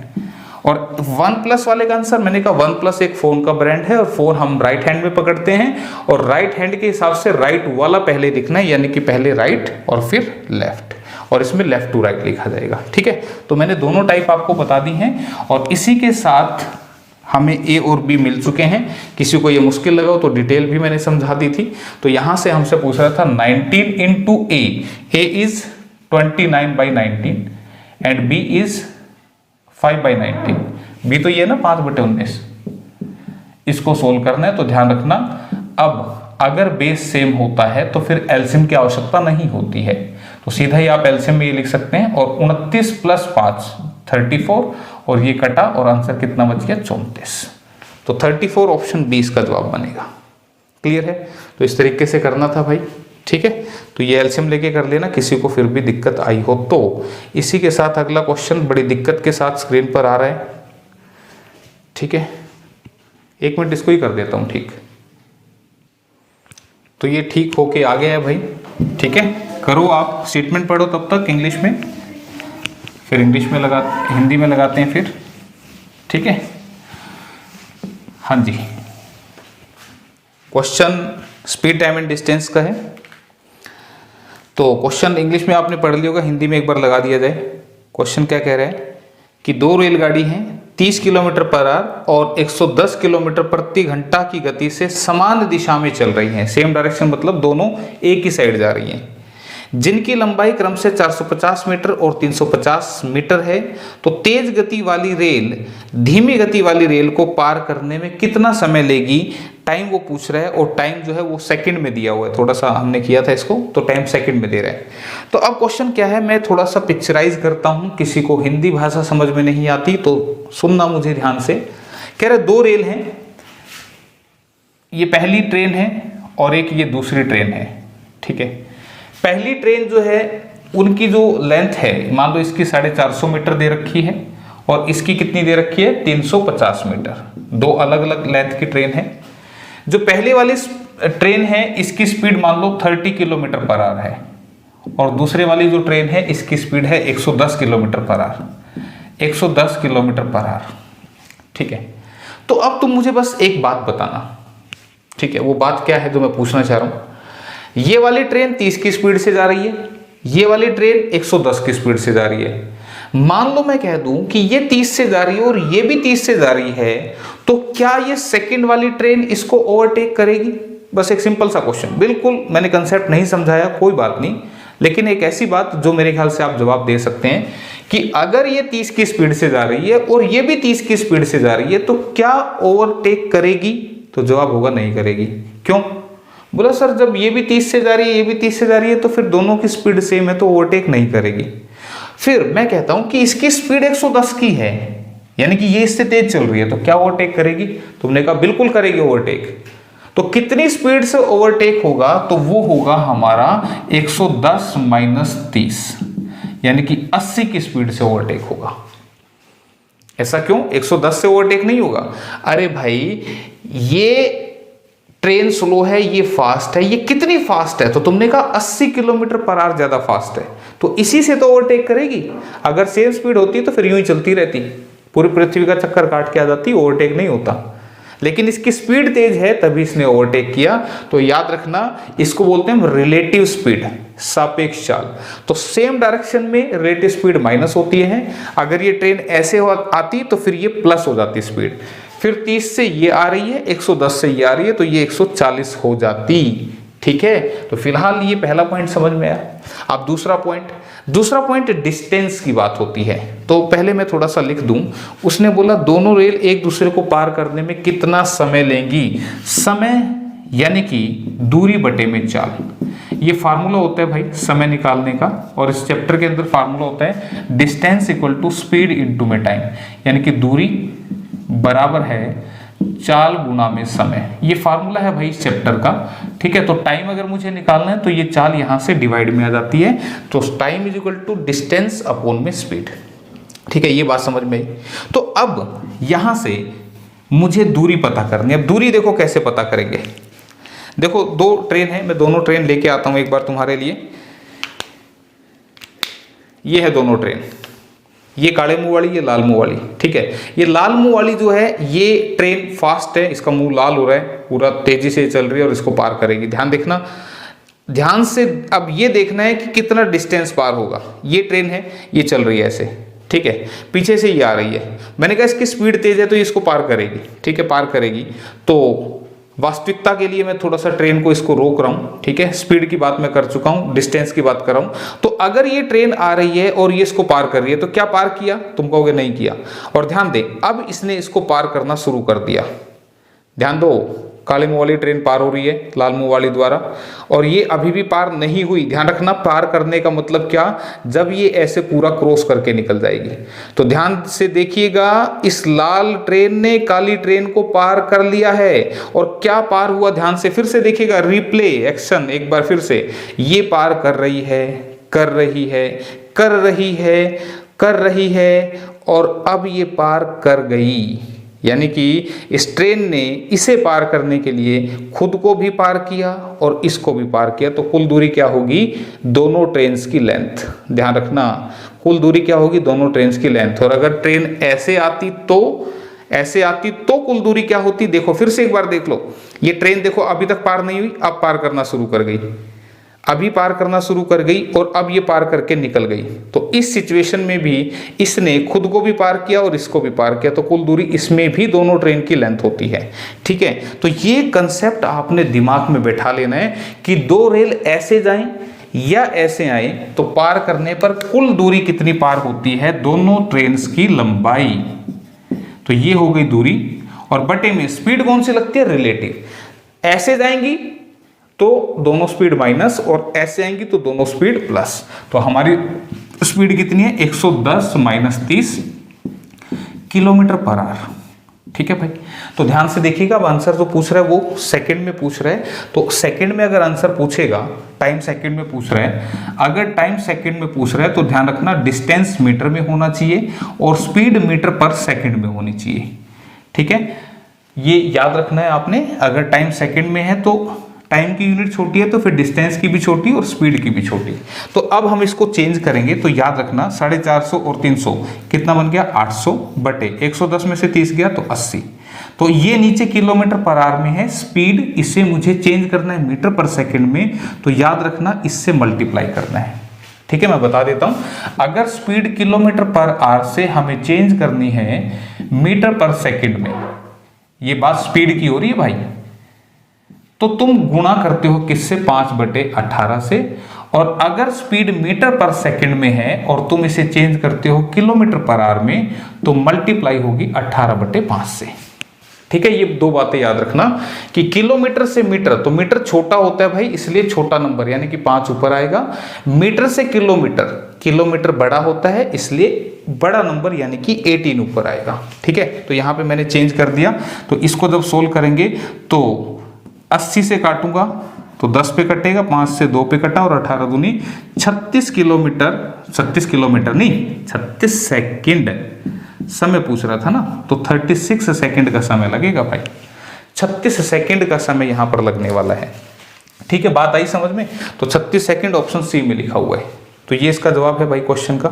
[SPEAKER 1] और 1 प्लस वाले का आंसर मैंने कहा 1 प्लस एक फोन का ब्रांड है और फोन हम राइट हैंड में पकड़ते हैं, और राइट हैंड के हिसाब से राइट वाला पहले लिखना है, यानी कि पहले राइट और फिर लेफ्ट, और इसमें लेफ्ट टू राइट लिखा जाएगा। ठीक है, तो मैंने दोनों टाइप आपको बता दी हैं, और इसी के साथ हमें ए और बी मिल चुके हैं। किसी को ये मुश्किल लगा हो तो डिटेल भी मैंने समझा दी थी। तो यहां से हमसे पूछ रहा था 19 into A is 29/19 and B is 5/19। B तो ये ना 5/19, इसको सोल्व करना है। तो ध्यान रखना, अब अगर बेस सेम होता है तो फिर एलसीएम की आवश्यकता नहीं होती है, तो सीधा ही आप एलसीएम में ये लिख सकते हैं। और 29 प्लस 5 34, और ये कटा और आंसर कितना बच गया 34। तो 34 ऑप्शन 20 का जवाब बनेगा। क्लियर है, तो इस तरीके से करना था भाई। ठीक है, तो ये एलसीएम लेके कर लेना, किसी को फिर भी दिक्कत आई हो तो। इसी के साथ अगला क्वेश्चन बड़ी दिक्कत के साथ स्क्रीन पर आ रहा है। ठीक है, 1 मिनट इसको ही कर देता हूं ठीक। तो ये ठीक होके आ गया है भाई। ठीक है, करो आप स्टेटमेंट पढ़ो तब तक इंग्लिश में, फिर इंग्लिश में हिंदी में लगाते हैं फिर। ठीक है, हाँ जी, question speed time and distance का है। तो क्वेश्चन इंग्लिश में आपने पढ़ लिया होगा, हिंदी में एक बार लगा दिया जाए। क्वेश्चन क्या कह रहा है कि 2 रेलगाड़ी हैं 30 किलोमीटर पर आवर और 110 किलोमीटर प्रति घंटा की गति से समान दिशा में चल रही हैं। सेम डायरेक्शन मतलब दोनों एक ही साइड जा रही हैं, जिनकी लंबाई क्रम से 450 मीटर और 350 मीटर है। तो तेज गति वाली रेल धीमी गति वाली रेल को पार करने में कितना समय लेगी, टाइम वो पूछ रहा है और टाइम जो है वो सेकंड में दिया हुआ है, थोड़ा सा हमने किया था इसको तो टाइम सेकंड में दे रहा है। तो अब क्वेश्चन क्या है, मैं थोड़ा सा पिक्चराइज करता हूँ, किसी को हिंदी भाषा समझ में नहीं आती तो सुनना मुझे ध्यान से। कह रहे 2 रेल हैं, ये पहली ट्रेन है और एक ये दूसरी ट्रेन है, ठीक है। पहली ट्रेन जो है उनकी जो लेंथ है, मान लो इसकी 450 मीटर दे रखी है और इसकी कितनी दे रखी है 350 मीटर, 2 अलग अलग लेंथ की ट्रेन है। जो पहले वाली ट्रेन है इसकी स्पीड मान लो 30 किलोमीटर पर आवर है और दूसरे वाली जो ट्रेन है इसकी स्पीड है 110 kilometre per hour, 110 kilometre per hour, ठीक है। तो अब तुम मुझे बस एक बात बताना, ठीक है, वो बात क्या है जो मैं पूछना चाह रहा हूं। ये वाली ट्रेन 30 की स्पीड से जा रही है, ये वाली ट्रेन 110 की स्पीड से जा रही है। मान लो मैं कह दूं कि ये 30 से जा रही है और ये भी 30 से जा रही है, तो क्या ये सेकंड वाली ट्रेन इसको ओवरटेक करेगी? बस एक सिंपल सा क्वेश्चन, बिल्कुल मैंने कंसेप्ट नहीं समझाया, कोई बात नहीं, लेकिन एक ऐसी बात जो मेरे ख्याल से आप जवाब दे सकते हैं कि अगर ये 30 की स्पीड से जा रही है और ये भी 30 की स्पीड से जा रही है तो क्या ओवरटेक करेगी? तो जवाब होगा नहीं करेगी। क्यों? बोला सर जब ये भी 30 से जा रही है ये भी 30 से जा रही है तो फिर दोनों की स्पीड सेम है तो ओवरटेक नहीं करेगी। फिर मैं कहता हूं कि इसकी स्पीड 110 की है, यानी कि ये इससे तेज चल रही है, तो क्या ओवरटेक करेगी? तुमने कहा बिल्कुल करेगी ओवरटेक। तो कितनी स्पीड से ओवरटेक होगा? तो वो होगा हमारा 110 माइनस 30, यानी कि 80 की स्पीड से ओवरटेक होगा। ऐसा क्यों? 110 से ओवरटेक नहीं होगा। अरे भाई ये ट्रेन स्लो है, ये फास्ट है, ये कितनी फास्ट है? तो तुमने कहा 80 किलोमीटर पर आवर ज्यादा फास्ट है, तो इसी से तो ओवरटेक करेगी। अगर सेम स्पीड होती तो फिर यूं ही चलती रहती, पूरी पृथ्वी का चक्कर काट के आ जाती, ओवरटेक नहीं होता। लेकिन इसकी स्पीड तेज है तभी इसने ओवरटेक किया। तो याद रखना इसको बोलते हैं रिलेटिव स्पीड, सापेक्ष चाल। तो सेम डायरेक्शन में रिलेटिव स्पीड माइनस होती है, अगर ये ट्रेन ऐसे आती तो फिर ये प्लस हो जाती स्पीड। फिर 30 से ये आ रही है, 110 से ये आ रही है, तो ये 140 हो जाती, ठीक है। तो फिलहाल ये पहला पॉइंट समझ में आया। अब दूसरा पॉइंट डिस्टेंस की बात होती है। तो पहले मैं थोड़ा सा लिख दूं, उसने बोला दोनों रेल एक दूसरे को पार करने में कितना समय लेंगी? समय यानी कि दूरी बटे में चाल, ये फार्मूला होता है भाई समय निकालने का, और इस चैप्टर के अंदर फार्मूला होता है distance equal to speed into में टाइम, यानी कि दूरी बराबर है चाल गुना में समय। ये फार्मूला है भाई इस चैप्टर का, ठीक है। तो टाइम अगर मुझे निकालना है तो ये चाल यहां से डिवाइड में आ जाती है, तो time is equal to distance upon में स्पीड, ठीक है। ये बात समझ में आई। तो अब यहां से मुझे दूरी पता करनी है। अब दूरी देखो कैसे पता करेंगे। देखो 2 ट्रेन है, मैं दोनों ट्रेन लेके आता हूं एक बार तुम्हारे लिए। ये है दोनों ट्रेन, ये काले मुंह वाली, ये लाल मुंह वाली, ठीक है। ये लाल मुंह वाली जो है ये ट्रेन फास्ट है, इसका मुंह लाल हो रहा है, पूरा तेजी से चल रही है और इसको पार करेगी। ध्यान देखना, ध्यान से अब ये देखना है कि कितना डिस्टेंस पार होगा। ये ट्रेन है, ये चल रही है ऐसे, ठीक है, पीछे से ये आ रही है। मैंने कहा इसकी स्पीड तेज है तो ये इसको पार करेगी, ठीक है, पार करेगी। तो वास्तविकता के लिए मैं थोड़ा सा ट्रेन को इसको रोक रहा हूं, ठीक है। स्पीड की बात मैं कर चुका हूं, डिस्टेंस की बात कर रहा हूं। तो अगर ये ट्रेन आ रही है और ये इसको पार कर रही है तो क्या पार किया? तुम कहोगे नहीं किया। और ध्यान दे, अब इसने इसको पार करना शुरू कर दिया। ध्यान दो, काले मुंह वाली ट्रेन पार हो रही है लाल मुंह वाली द्वारा, और ये अभी भी पार नहीं हुई। ध्यान रखना, पार करने का मतलब क्या? जब ये ऐसे पूरा क्रॉस करके निकल जाएगी। तो ध्यान से देखिएगा, इस लाल ट्रेन ने काली ट्रेन को पार कर लिया है। और क्या पार हुआ? ध्यान से फिर से देखिएगा, रिप्ले एक्शन एक बार फिर से। ये पार कर रही है, कर रही है, कर रही है, कर रही है, और अब ये पार कर गई। यानी कि इस ट्रेन ने इसे पार करने के लिए खुद को भी पार किया और इसको भी पार किया। तो कुल दूरी क्या होगी? दोनों ट्रेन्स की लेंथ। ध्यान रखना, कुल दूरी क्या होगी? दोनों ट्रेन्स की लेंथ। और अगर ट्रेन ऐसे आती तो कुल दूरी क्या होती? देखो फिर से एक बार देख लो, ये ट्रेन देखो अभी तक पार नहीं हुई, अब पार करना शुरू कर गई, अभी पार करना शुरू कर गई, और अब ये पार करके निकल गई। तो इस सिचुएशन में भी इसने खुद को भी पार किया और इसको भी पार किया, तो कुल दूरी इसमें भी दोनों ट्रेन की लेंथ होती है, ठीक है। तो ये कंसेप्ट आपने दिमाग में बैठा लेना है कि 2 रेल ऐसे जाएं या ऐसे आए तो पार करने पर कुल दूरी कितनी पार होती है? दोनों ट्रेन की लंबाई। तो ये हो गई दूरी। और बटे में स्पीड कौन सी लगती है, रिलेटिव। ऐसे जाएंगी तो दोनों स्पीड माइनस और ऐसे आएंगी तो दोनों स्पीड प्लस। तो हमारी स्पीड कितनी है, 110 माइनस 30 किलोमीटर पर आवर। ठीक है भाई, तो ध्यान से देखिएगा। अब आंसर जो पूछ रहा है वो सेकंड में पूछ रहा है, तो सेकंड में अगर आंसर पूछेगा, टाइम सेकंड में पूछ रहा है, अगर टाइम सेकंड में पूछ रहा है तो ध्यान रखना डिस्टेंस मीटर में होना चाहिए और स्पीड मीटर पर सेकंड में होनी चाहिए। ठीक है, ये याद रखना है आपने। अगर टाइम सेकंड में है तो टाइम की यूनिट छोटी है तो फिर डिस्टेंस की भी छोटी और स्पीड की भी छोटी। तो अब हम इसको चेंज करेंगे, तो याद रखना 450 और 300 कितना बन गया, 800 बटे 110 में से 30 गया तो 80। तो ये नीचे किलोमीटर पर आवर में है स्पीड, इसे मुझे चेंज करना है मीटर पर सेकंड में, तो याद रखना इससे मल्टीप्लाई करना है। ठीक है, मैं बता देता हूं, अगर स्पीड किलोमीटर पर आवर से हमें चेंज करनी है मीटर पर सेकंड में, ये बात स्पीड की हो रही है भाई, तो तुम गुणा करते हो किससे, 5/18 से। और अगर स्पीड मीटर पर सेकंड में है और तुम इसे चेंज करते हो किलोमीटर पर आवर में, तो मल्टीप्लाई होगी 18/5 से। ठीक है, ये दो बातें याद रखना कि किलोमीटर से मीटर, तो मीटर छोटा होता है भाई, इसलिए छोटा नंबर यानी कि 5 ऊपर आएगा। मीटर से किलोमीटर, किलोमीटर बड़ा होता है इसलिए बड़ा नंबर यानी कि 18 ऊपर आएगा। ठीक है, तो यहां पे मैंने चेंज कर दिया। तो इसको जब सोल्व करेंगे तो 80 से काटूंगा तो 10 पे कटेगा, 5 से 2 पे कटा और 18 दूनी 36 किलोमीटर, 36 किलोमीटर नहीं 36 सेकंड समय पूछ रहा था ना, तो 36 सेकंड का समय लगेगा भाई, 36 सेकंड का समय यहां पर लगने वाला है। ठीक है, बात आई समझ में। तो 36 सेकंड ऑप्शन सी में लिखा हुआ है, तो ये इसका जवाब है भाई क्वेश्चन का।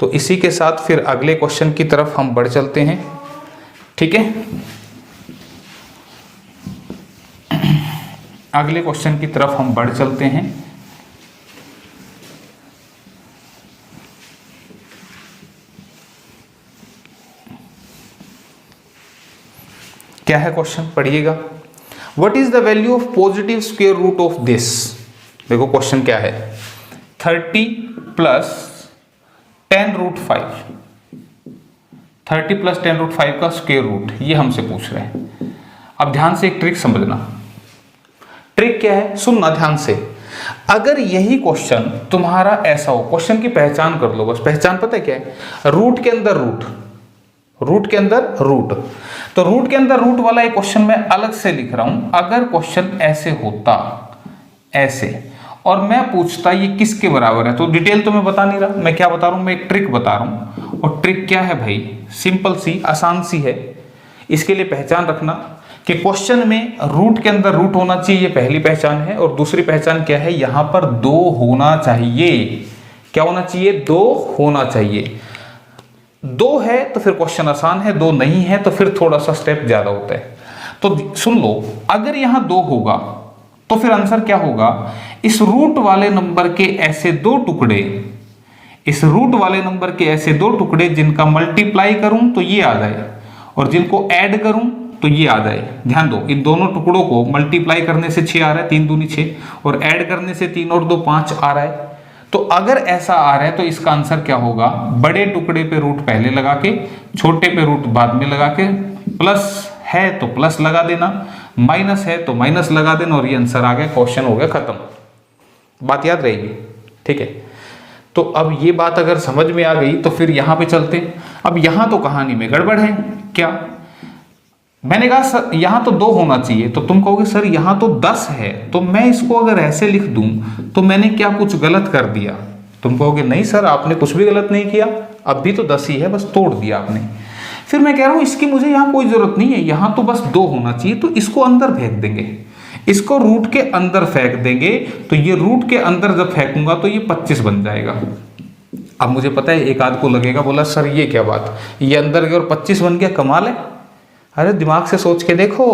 [SPEAKER 1] तो इसी के साथ फिर अगले क्वेश्चन की तरफ हम बढ़ चलते हैं। ठीक है, अगले क्वेश्चन की तरफ हम बढ़ चलते हैं। क्या है क्वेश्चन, पढ़िएगा। What is the value of positive square root of this. देखो क्वेश्चन क्या है, 30 प्लस 10√5, 30 प्लस 10√5 का स्क्वायर रूट, ये हमसे पूछ रहे हैं। अब ध्यान से एक ट्रिक समझना। ट्रिक क्या है, सुनना ध्यान से। अगर यही क्वेश्चन तुम्हारा ऐसा हो, क्वेश्चन की पहचान कर लो बस। पहचान पता है क्या है, रूट के अंदर रूट, रूट के अंदर रूट। तो रूट के अंदर रूट वाला एक क्वेश्चन मैं अलग से लिख रहा हूं। अगर क्वेश्चन ऐसे होता, ऐसे, और मैं पूछता ये किसके बराबर है, तो डिटेल तो मैं बता नहीं रहा, मैं क्या बता रहा हूं, मैं एक ट्रिक बता रहा हूं। और ट्रिक क्या है भाई, सिंपल सी, आसान सी है। इसके लिए पहचान रखना कि क्वेश्चन में रूट के अंदर रूट होना चाहिए, ये पहली पहचान है। और दूसरी पहचान क्या है, यहां पर 2 होना चाहिए। क्या होना चाहिए, 2 होना चाहिए। 2 है तो फिर क्वेश्चन आसान है, 2 नहीं है तो फिर थोड़ा सा स्टेप ज्यादा होता है। तो सुन लो, अगर यहां 2 होगा तो फिर आंसर क्या होगा, इस रूट वाले नंबर के ऐसे 2 टुकड़े, इस रूट वाले नंबर के ऐसे 2 टुकड़े जिनका मल्टीप्लाई करूं तो ये आ जाए, और जिनको ऐड करूं तो ये आ जाए। ध्यान दो, इन दोनों टुकड़ों को मल्टीप्लाई करने से 6 आ रहा है, 3 दूनी 6, और ऐड करने से 3 और 2 5 आ रहा है। तो अगर ऐसा आ रहा है तो इसका आंसर क्या होगा, बड़े टुकड़े पे रूट पहले लगा के, छोटे पे रूट बाद में लगा के, प्लस है तो प्लस लगा देना, माइनस है तो माइनस लगा देना, और ये आंसर आ गया, क्वेश्चन हो गया खत्म। बात याद रहेगी। ठीक है, तो अब ये बात अगर समझ में आ गई तो फिर यहां पे चलते। अब यहां तो कहानी में गड़बड़ है। क्या, मैंने कहा सर यहां तो 2 होना चाहिए, तो तुम कहोगे सर यहां तो 10 है, तो मैं इसको अगर ऐसे लिख दूं तो मैंने क्या कुछ गलत कर दिया। तुम कहोगे नहीं सर आपने कुछ भी गलत नहीं किया, अब भी तो 10 ही है, बस तोड़ दिया आपने। फिर मैं कह रहा हूं इसकी मुझे यहां कोई जरूरत नहीं है, यहां तो बस 2 होना चाहिए, तो इसको अंदर फेंक देंगे, इसको रूट के अंदर फेंक देंगे। तो ये रूट के अंदर जब फेंकूंगा तो ये 25 बन जाएगा। अब मुझे पता है एक आध को लगेगा, बोला सर ये क्या बात, ये अंदर गया और 25 बन गया, कमाल है। अरे दिमाग से सोच के देखो,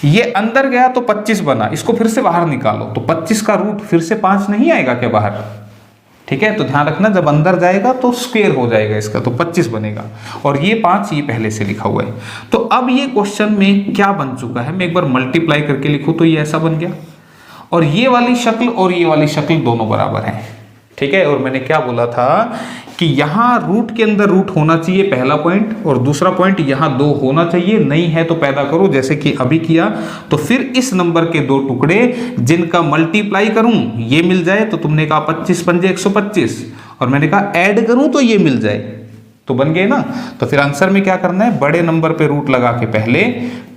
[SPEAKER 1] ये अंदर गया तो 25 बना, इसको फिर से बाहर निकालो तो 25 का रूट फिर से 5 नहीं आएगा क्या बाहर। ठीक है, तो ध्यान रखना जब अंदर जाएगा तो स्क्वायर हो जाएगा इसका, तो 25 बनेगा, और ये 5 ये पहले से लिखा हुआ है। तो अब ये क्वेश्चन में क्या बन चुका है, मैं एक बार मल्टीप्लाई करके लिखूं तो ये ऐसा बन गया, और ये वाली शक्ल और ये वाली शक्ल दोनों बराबर हैं। ठीक है, और मैंने क्या बोला था कि यहाँ रूट के अंदर रूट होना चाहिए, पहला पॉइंट, और दूसरा पॉइंट यहाँ 2 होना चाहिए, नहीं है तो पैदा करो, जैसे कि अभी किया। तो फिर इस नंबर के 2 टुकड़े जिनका मल्टीप्लाई करूं ये मिल जाए, तो तुमने कहा 25 पंजे 125, और मैंने कहा ऐड करूं तो ये मिल जाए, तो बन गए ना। तो फिर आंसर में क्या करना है, बड़े नंबर पे रूट लगा के पहले,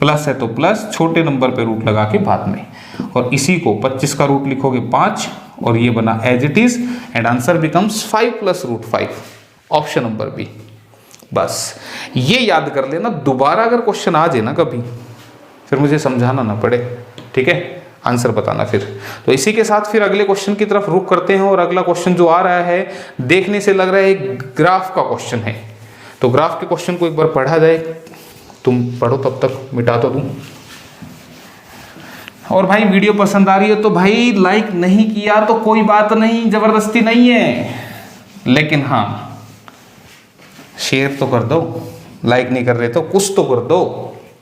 [SPEAKER 1] प्लस है तो प्लस, छोटे नंबर पे रूट लगा के बाद में, और इसी को 25 का रूट लिखोगे 5, और ये बना as it is, and answer becomes 5 + √5, option number B. बस ये याद कर लेना, दोबारा अगर क्वेश्चन आ जाए ना कभी, फिर मुझे समझाना ना पड़े, ठीक है, आंसर बताना फिर। तो इसी के साथ फिर अगले क्वेश्चन की तरफ रुख करते हैं, और अगला क्वेश्चन जो आ रहा है, देखने से लग रहा है एक ग्राफ का क्वेश्चन है। तो ग्राफ के क्वेश्चन को एक बार पढ़ा जाए, तुम पढ़ो, तब तक मिटा तो दूं। और भाई वीडियो पसंद आ रही है तो भाई लाइक नहीं किया तो कोई बात नहीं, जबरदस्ती नहीं है, लेकिन हाँ शेयर तो कर दो, लाइक नहीं कर रहे तो कुछ तो कर दो,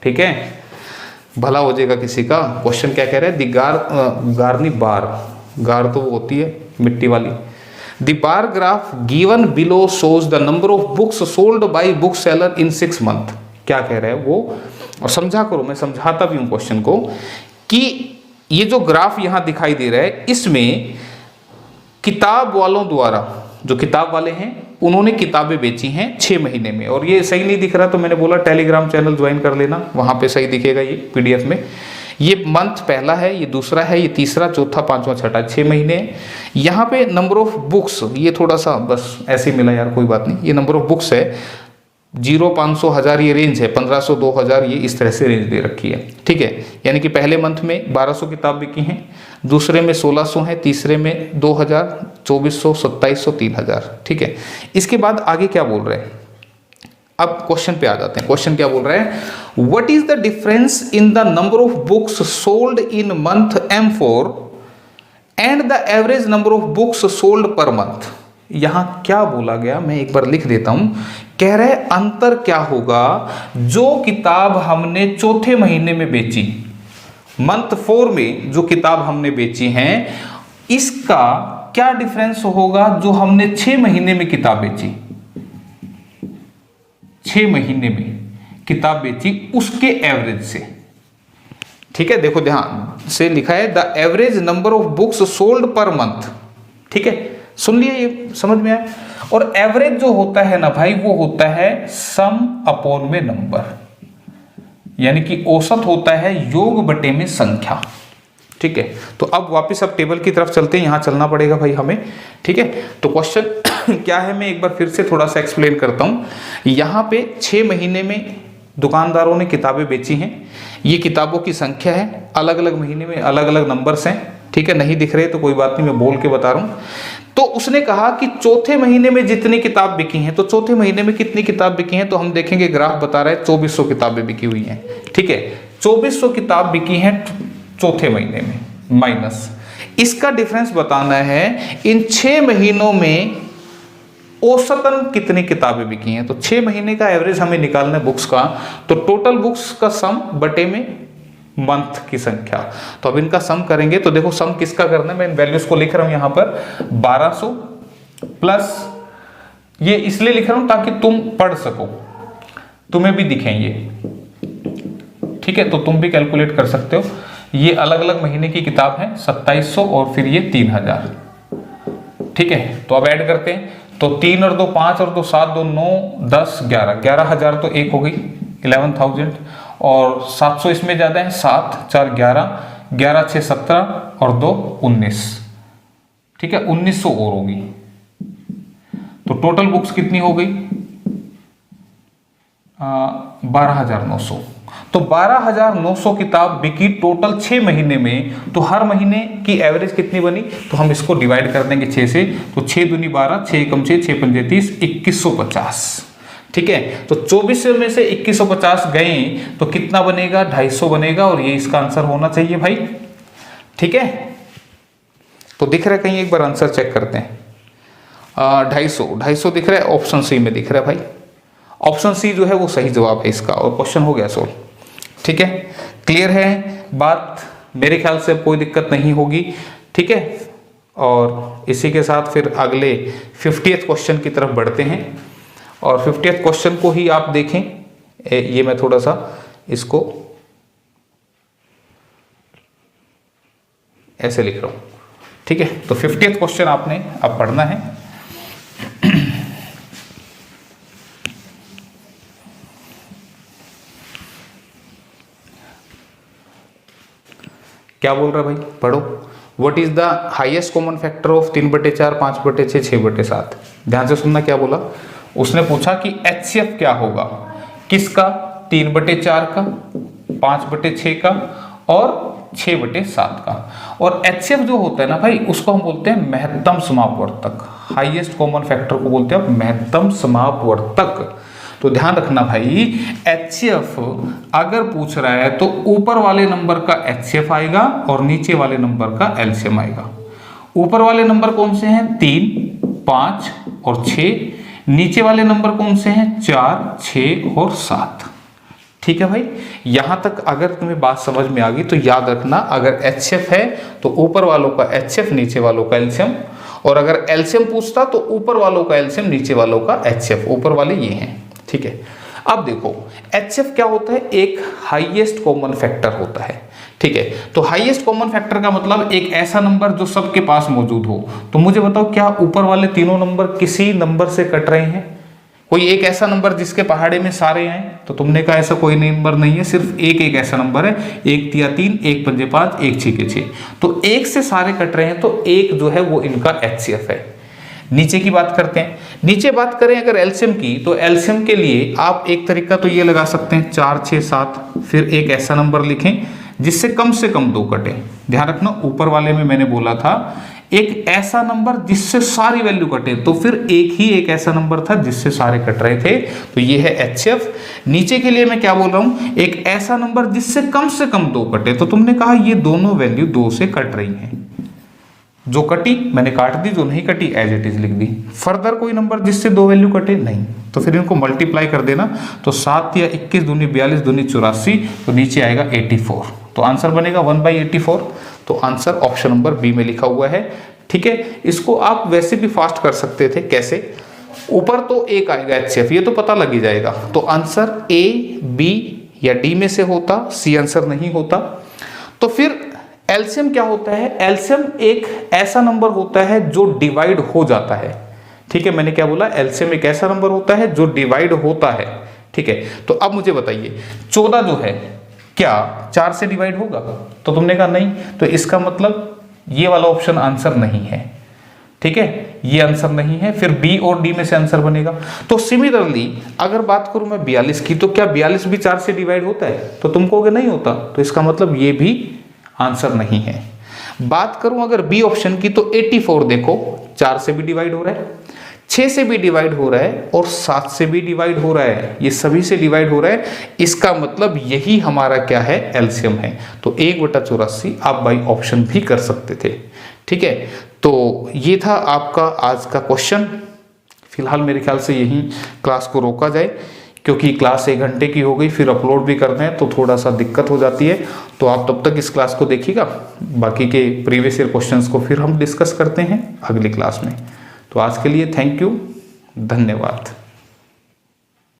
[SPEAKER 1] ठीक है, भला हो जाएगा किसी का। क्वेश्चन क्या कह रहे हैं, दी गार नहीं बार, गार तो वो होती है मिट्टी वाली। The bar graph given below shows the number of books sold by book seller in 6 month. क्या कह रहे हैं वो, और समझा करो, मैं समझाता भी हूं क्वेश्चन को, कि ये जो ग्राफ यहां दिखाई दे रहा है, इसमें किताब वालों द्वारा, जो किताब वाले हैं उन्होंने किताबें बेची हैं 6 महीने में। और ये सही नहीं दिख रहा तो मैंने बोला टेलीग्राम चैनल ज्वाइन कर लेना, वहां पे सही दिखेगा ये पीडीएफ में। ये मंथ पहला है, ये दूसरा है, ये तीसरा, चौथा, पांचवा, छठा, 6 महीने। यहाँ पे नंबर ऑफ बुक्स, ये थोड़ा सा बस ऐसे मिला यार, कोई बात नहीं, ये नंबर ऑफ बुक्स है 0, 500, 1000 ये रेंज है, 1500, 2000 ये इस तरह से रेंज दे रखी है, ठीक है। यानी कि पहले मंथ में 1200 किताब बिकी हैं, दूसरे में 1600 है, तीसरे में 2000, 2400, 2700, 3000, ठीक है। इसके बाद आगे क्या बोल रहे हैं, अब क्वेश्चन पे आ जाते हैं। क्वेश्चन क्या बोल रहे हैं, what is the difference in the number of books sold in month M4 and the average number of books sold per month. यहां क्या बोला गया, मैं एक बार लिख देता हूं। कह रहे अंतर क्या होगा, जो किताब हमने चौथे महीने में बेची, मंथ 4 में जो किताब हमने बेची हैं, इसका क्या डिफरेंस होगा जो हमने 6 महीने में किताब बेची, 6 महीने में किताब बेची उसके एवरेज से, ठीक है। देखो ध्यान से लिखा है the average number of books sold per month, ठीक है, सुन लिया, ये समझ में आया। और एवरेज जो होता है ना भाई, वो होता है सम अपॉन में नंबर, यानी कि औसत होता है योग बटे में संख्या, ठीक है। तो अब वापस अब टेबल की तरफ चलते हैं, यहां चलना पड़ेगा भाई हमें, ठीक है। तो क्वेश्चन क्या है, मैं एक बार फिर से थोड़ा सा एक्सप्लेन करता हूं। यहां पे 6 महीने में दुकानदारों ने किताबें बेची हैं, ये किताबों की संख्या है, अलग अलग महीने में अलग अलग नंबर्स हैं, ठीक है। नहीं दिख रहे तो कोई बात नहीं, मैं बोल के बता रहा हूं। तो उसने कहा कि चौथे महीने में जितनी किताब बिकी हैं, तो चौथे महीने में कितनी किताब बिकी हैं, तो हम देखेंगे ग्राफ बता रहा है 2400 किताबें बिकी हुई हैं, ठीक है। 2400 किताब बिकी हैं चौथे महीने में, माइनस इसका डिफरेंस बताना है इन 6 महीनों में औसतन कितनी किताबें बिकी हैं। तो 6 महीने का एवरेज हमें निकालना है बुक्स का, तो टोटल बुक्स का सम बटे में मंथ की संख्या। तो अब इनका सम करेंगे, तो देखो सम किसका करना है, मैं इन वैल्यूज को लिख रहा हूं यहां पर 1200 प्लस, ये इसलिए लिख रहा हूं ताकि तुम पढ़ सको, तुम्हें भी दिखें ये, ठीक है। तो तुम भी कैलकुलेट कर सकते हो। ये अलग अलग महीने की किताब है, 2700 और फिर ये 3000, ठीक है। तो अब ऐड करते हैं, तो 3 और 2 5 और 2 7, 2 9 10 11, 11000 तो एक हो गई 11000, और 700 इसमें ज्यादा है, 7 4 11, 11 6 17 और 2 19, ठीक है, 1900 और होगी। तो टोटल बुक्स कितनी हो गई, 12900। तो 12900 किताब बिकी टोटल 6 महीने में। तो हर महीने की एवरेज कितनी बनी, तो हम इसको डिवाइड कर देंगे 6 से, तो 6 दूनी 12, 6 एकम 6, 6 पंजे 30, 2150, ठीक है। तो 2400 में से 2150 गए तो कितना बनेगा, 250 बनेगा, और ये इसका आंसर होना चाहिए भाई, ठीक है। तो दिख रहा है कहीं, एक बार आंसर चेक करते हैं। 250 दिख रहा है, ऑप्शन सी में दिख रहा है भाई, ऑप्शन सी जो है वो सही जवाब है इसका, और क्वेश्चन हो गया सोल्व, ठीक है। क्लियर है बात, मेरे ख्याल से कोई दिक्कत नहीं होगी, ठीक है। और इसी के साथ फिर अगले 50th क्वेश्चन की तरफ बढ़ते हैं। और 50th क्वेश्चन को ही आप देखें, ये मैं थोड़ा सा इसको ऐसे लिख रहा हूं, ठीक है। तो 50th क्वेश्चन आपने अब पढ़ना है। क्या बोल रहा है भाई, पढ़ो। What is the highest common factor of 3/4, 5/6, 6/7। ध्यान से सुनना क्या बोला। उसने पूछा कि HCF क्या होगा, किसका, 3/4 का, 5/6 का और 6/7 का। और HCF जो होता है ना भाई, उसको हम बोलते हैं महत्तम समापवर्तक। हाईएस्ट कॉमन फैक्टर को बोलते हैं महत्तम समापवर्तक। तो ध्यान रखना भाई, HCF अगर पूछ रहा है तो ऊपर वाले नंबर का HCF आएगा और नीचे वाले नंबर का LCM आएगा। ऊपर वाले नंबर कौन से हैं, 3, 5 और 6। नीचे वाले नंबर कौन से हैं, 4, 6 और 7। ठीक है भाई, यहां तक अगर तुम्हें बात समझ में आ गई तो याद रखना, अगर HCF है तो ऊपर वालों का HCF, नीचे वालों का LCM। और अगर LCM पूछता तो ऊपर वालों का LCM, नीचे वालों का HCF। ऊपर वाले ये हैं, ठीक है। अब देखो HCF क्या होता है, एक हाईएस्ट कॉमन फैक्टर होता है, ठीक है। तो हाईएस्ट कॉमन फैक्टर का मतलब एक ऐसा नंबर जो सबके पास मौजूद हो। तो मुझे बताओ, क्या ऊपर वाले तीनों नंबर किसी नंबर से कट रहे हैं? कोई एक ऐसा नंबर जिसके पहाड़े में सारे आए? तो तुमने कहा ऐसा कोई नंबर नहीं है, सिर्फ एक ऐसा नंबर है, 1 तिया 3, 1 पंजे 5, 1 छक्के 6। तो एक से सारे कट रहे हैं, तो एक जो है वो इनका HCF है। नीचे की बात करते हैं। नीचे बात करें अगर LCM की, तो LCM के लिए आप एक तरीका तो ये लगा सकते हैं, 4, 6, 7, फिर एक ऐसा नंबर लिखें जिससे कम से कम 2 कटे। ध्यान रखना, ऊपर वाले में मैंने बोला था एक ऐसा नंबर जिससे सारी वैल्यू कटे, तो फिर एक ऐसा नंबर था जिससे सारे कट रहे थे, तो ये है HCF। नीचे के लिए मैं क्या बोल रहा हूं, एक ऐसा नंबर जिससे कम 2 कटे। तो तुमने कहा ये दोनों वैल्यू 2 से कट रही हैं, जो कटी मैंने काट दी, जो नहीं कटी एज इट इज लिख दी। फर्दर कोई नंबर जिससे 2 वैल्यू कटे नहीं, तो फिर इनको मल्टीप्लाई कर देना। तो 7 या 21 दूनी 42 दूनी 84, तो नीचे आएगा 84। तो आंसर बनेगा 1/84। तो आंसर ऑप्शन नंबर बी में लिखा हुआ है, ठीक है। इसको आप वैसे भी फास्ट कर सकते थे, कैसे, ऊपर तो एक आएगा HCF, ये तो पता लग ही जाएगा। तो आंसर A, B या D में से होता, C आंसर नहीं होता। तो फिर LCM क्या होता है, LCM एक ऐसा नंबर होता है जो डिवाइड हो जाता है, ठीक है। मैंने क्या बोला, LCM एक ऐसा नंबर होता है जो डिवाइड होता है, ठीक है। तो अब मुझे बताइए, 14 जो है क्या 4 से डिवाइड होगा? तो तुमने कहा नहीं, तो इसका मतलब ये वाला ऑप्शन आंसर नहीं है, ठीक है, ये आंसर नहीं है। फिर B और D में से आंसर बनेगा। तो सिमिलरली अगर बात करूं मैं 42 की, तो क्या 42 भी 4 से डिवाइड होता है? तो तुम कहोगे नहीं होता, तो इसका मतलब ये भी आंसर नहीं है। बात करूं अगर B ऑप्शन की, तो 84 देखो 4 से भी डिवाइड हो रहा है, 6 से भी डिवाइड हो रहा है और 7 से भी डिवाइड हो रहा है, ये सभी से डिवाइड हो रहा है। इसका मतलब यही हमारा क्या है, LCM है। तो 1/84 आप बाई ऑप्शन भी कर सकते थे, ठीक है। तो ये था आपका आज का क्वेश्चन। फिलहाल मेरे ख्याल से यही क्लास को रोका जाए, क्योंकि क्लास 1 घंटे की हो गई, फिर अपलोड भी करते हैं तो थोड़ा सा दिक्कत हो जाती है। तो आप तब तक इस क्लास को देखिएगा, बाकी के प्रीवियस ईयर क्वेश्चंस को फिर हम डिस्कस करते हैं अगली क्लास में। तो आज के लिए थैंक यू, धन्यवाद।